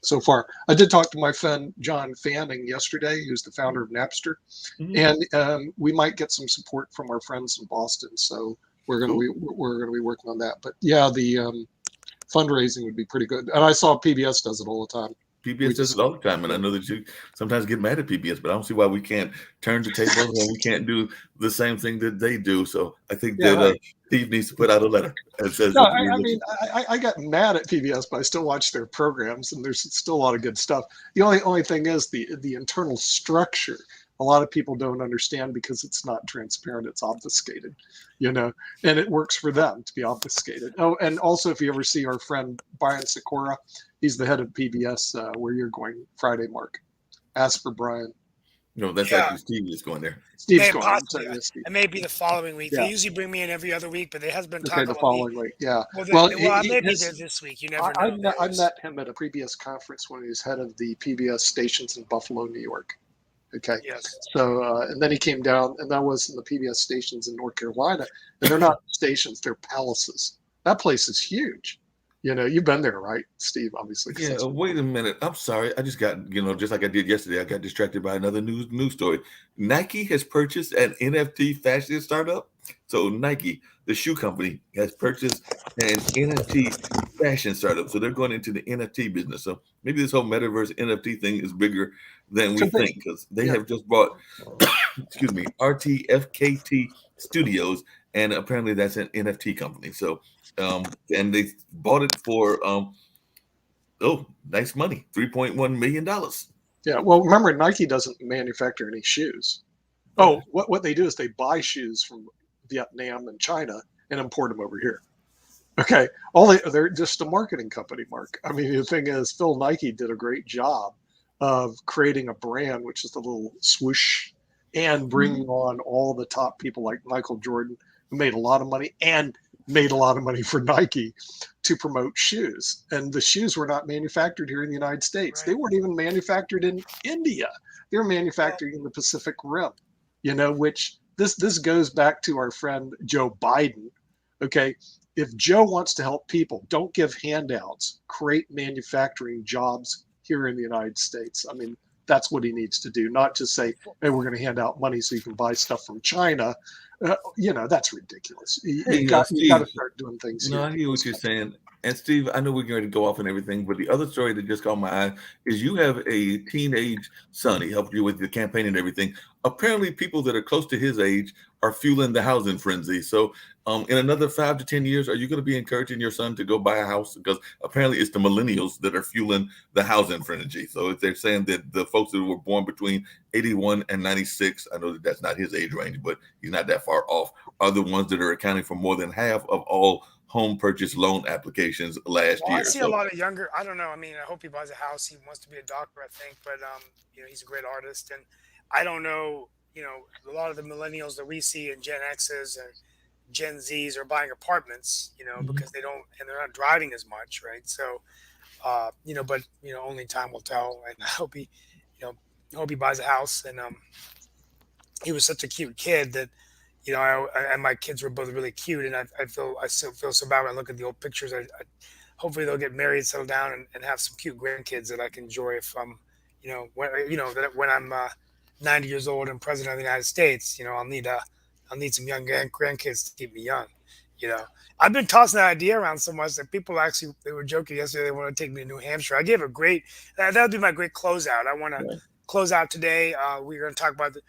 so far. I did talk to my friend John Fanning yesterday, who's the founder of Napster, Mhm. and we might get some support from our friends in Boston. So Cool. we're going to be working on that. But yeah, the fundraising would be pretty good. And I saw PBS does it all the time. PBS does it all the time, and I know that you sometimes get mad at PBS, but I don't see why we can't turn the tables and we can't do the same thing that they do. So I think that Steve needs to put out a letter and says No, that we're looking. I got mad at PBS, but I still watch their programs, and there's still a lot of good stuff. The only thing is the internal structure. A lot of people don't understand because it's not transparent; it's obfuscated, and it works for them to be obfuscated. Oh, and also if you ever see our friend Brian Sikora, he's the head of PBS where you're going Friday, Mark. Ask for Brian. No, that's actually Steve is going there. Steve's May going. possibly, it may be the following week. Yeah. They usually bring me in every other week, but there has been talk Okay, the following week. Yeah. Well, I may be there this week. You never know. I met him at a previous conference when he was head of the PBS stations in Buffalo, New York. Okay. Yes. So, and then he came down, and that was in the PBS stations in North Carolina. And they're not stations, they're palaces. That place is huge. You've been there, right, Steve? Obviously. Yeah. Wait a minute. I'm sorry. I just got, just like I did yesterday, I got distracted by another news story. Nike has purchased an NFT fashion startup. So Nike, the shoe company, has purchased an NFT fashion startup. So they're going into the NFT business. So maybe this whole metaverse NFT thing is bigger than we think, because they have just bought, RTFKT Studios, and apparently that's an NFT company. So, and they bought it for, nice money, $3.1 million. Yeah. Well, remember, Nike doesn't manufacture any shoes. Oh, what they do is they buy shoes from Vietnam and China and import them over here. Okay. They're just a marketing company, Mark. I mean, the thing is, Phil Nike did a great job of creating a brand, which is the little swoosh, and bringing on all the top people like Michael Jordan, who made a lot of money and made a lot of money for Nike to promote shoes. And the shoes were not manufactured here in the United States. Right. They weren't even manufactured in India. They were manufactured in the Pacific Rim, which this goes back to our friend Joe Biden. Okay. If Joe wants to help people, don't give handouts, create manufacturing jobs here in the United States. I mean, that's what he needs to do, not just say, hey, we're going to hand out money so you can buy stuff from China. That's ridiculous. You got to start doing things here. I hear what you're saying. And Steve, I know we're going to go off and everything, but the other story that just caught my eye is you have a teenage son. He helped you with the campaign and everything. Apparently, people that are close to his age are fueling the housing frenzy. So in another 5 to 10 years, are you going to be encouraging your son to go buy a house? Because apparently it's the millennials that are fueling the housing frenzy. So if they're saying that the folks that were born between 81 and 96, I know that that's not his age range, but he's not that far off, are the ones that are accounting for more than half of all home purchase loan applications last year. I see a lot of younger, I don't know. I mean, I hope he buys a house. He wants to be a doctor, I think, but he's a great artist. And I don't know, a lot of the millennials that we see and Gen X's and Gen Z's are buying apartments, because they're not driving as much. Right. So, but only time will tell. And I hope he buys a house. And he was such a cute kid that, and my kids were both really cute, and I still feel so bad when I look at the old pictures. I hopefully they'll get married, settle down, and have some cute grandkids that I can enjoy if when I'm 90 years old and president of the United States. I'll need some young grandkids to keep me young. I've been tossing that idea around so much that people they were joking yesterday. They want to take me to New Hampshire. I gave a great that would be my great closeout. I want to close out today. We're going to talk about the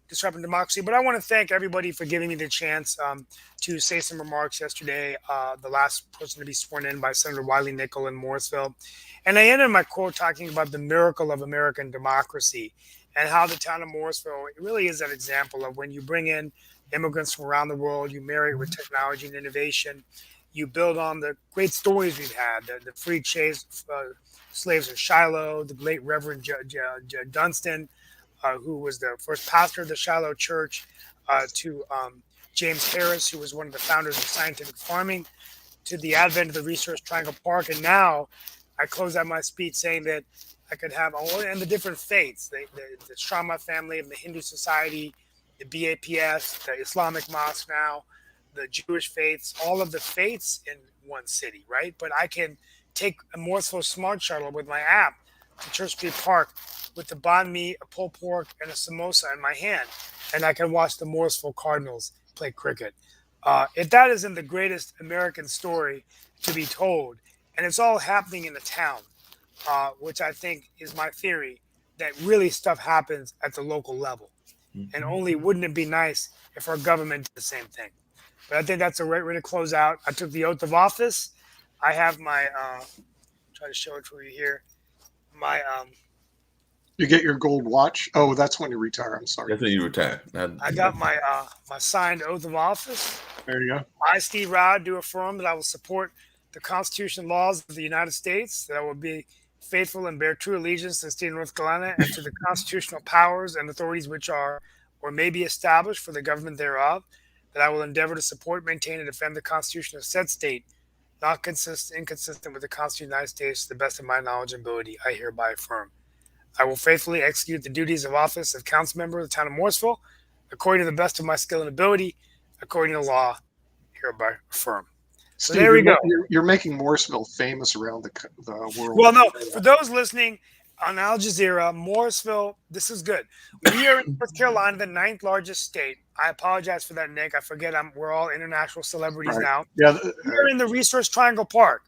disrupting democracy, but I want to thank everybody for giving me the chance to say some remarks yesterday. The last person to be sworn in by Senator Wiley Nickel in Morrisville, and I ended my quote talking about the miracle of American democracy and how the town of Morrisville really is an example of when you bring in immigrants from around the world, you marry it with technology and innovation, you build on the great stories we've had, the freed slaves of Shiloh, the late Reverend Dunstan, who was the first pastor of the Shiloh Church, to James Harris, who was one of the founders of scientific farming, to the advent of the Research Triangle Park. And now I close out my speech saying that I could have and the different faiths, the Sharma family of the Hindu Society, the BAPS, the Islamic Mosque now, the Jewish faiths, all of the faiths in one city, right? But I can take a Morrisville Smart Shuttle with my app to Church Street Park with the banh mi, a pulled pork, and a samosa in my hand, and I can watch the Morrisville Cardinals play cricket. If that isn't the greatest American story to be told, and it's all happening in a town which I think is my theory, that really stuff happens at the local level. And only wouldn't it be nice if our government did the same thing? But I think that's a great way to close out. I took the oath of office. I have my try to show it for you here. My You get your gold watch. Oh, that's when you retire. I'm sorry. That's when you retire. I got my my signed oath of office. There you go. I, Steve Rao, do affirm that I will support the Constitution and laws of the United States, that I will be faithful and bear true allegiance to the state of North Carolina and to the constitutional powers and authorities which are or may be established for the government thereof, that I will endeavor to support, maintain, and defend the Constitution of said state, not inconsistent with the Constitution of the United States, to the best of my knowledge and ability, I hereby affirm. I will faithfully execute the duties of office of council member of the town of Morrisville, according to the best of my skill and ability, according to law, hereby affirm. So Steve, there we go. You're making Morrisville famous around the world. Well, no, for those listening on Al Jazeera, Morrisville, this is good. We are in North Carolina, the 9th largest state. I apologize for that, Nick. I forget we're all international celebrities now. Yeah, We're in the Research Triangle Park.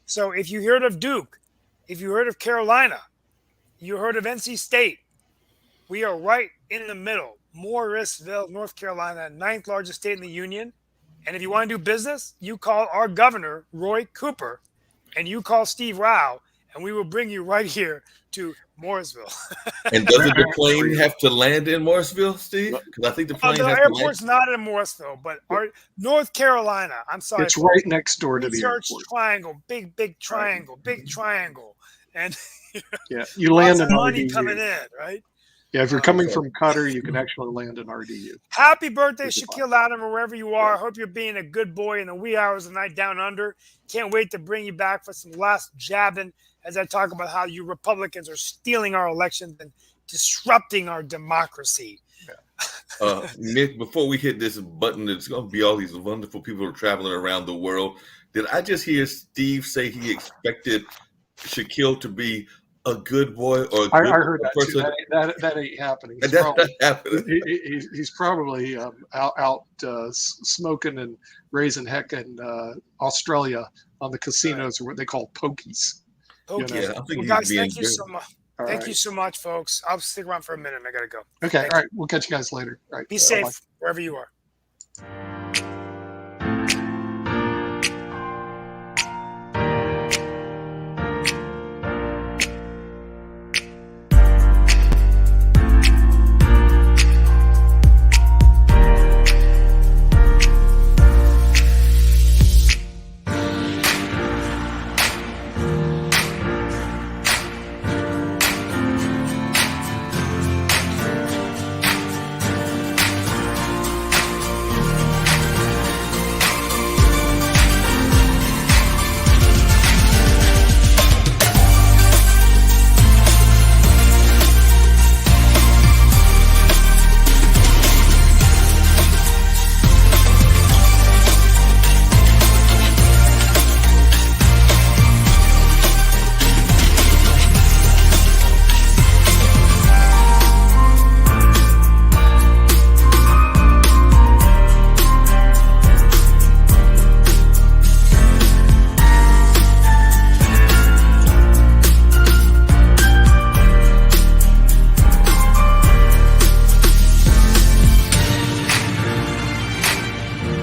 So if you heard of Duke, if you heard of Carolina, you heard of NC State, we are right in the middle. Morrisville, North Carolina, 9th largest state in the union. And if you want to do business, you call our governor, Roy Cooper, and you call Steve Rao, and we will bring you right here to Morrisville. And doesn't the plane have to land in Morrisville, Steve? Because I think the plane the has airport's to land. not in Morrisville, but North Carolina. I'm sorry. it's right next door to the Research airport. Triangle, big triangle, big triangle. And Yeah, you land lots in of money RDU. coming in, right? Yeah, if you're coming from Qatar, you can actually land in RDU. Happy birthday, Shaquille Adam, wherever you are. I hope you're being a good boy in the wee hours of the night down under. Can't wait to bring you back for some last jabbing as I talk about how you Republicans are stealing our elections and disrupting our democracy. Nick, before we hit this button, it's going to be all these wonderful people who are traveling around the world. Did I just hear Steve say he expected Shaquille to be a good boy or a good I heard that person? too. That ain't happening. He's That's probably, not happening. he's probably out smoking and raising heck in Australia on the casinos, or what they call pokies. Okay. Yeah, I think Well, he's guys, being thank you good. so much. All Thank right. you so much, folks. I'll stick around for a minute. I got to go. Okay, Thank all right. We'll catch you guys later. All right. Be Bye-bye. safe wherever you are.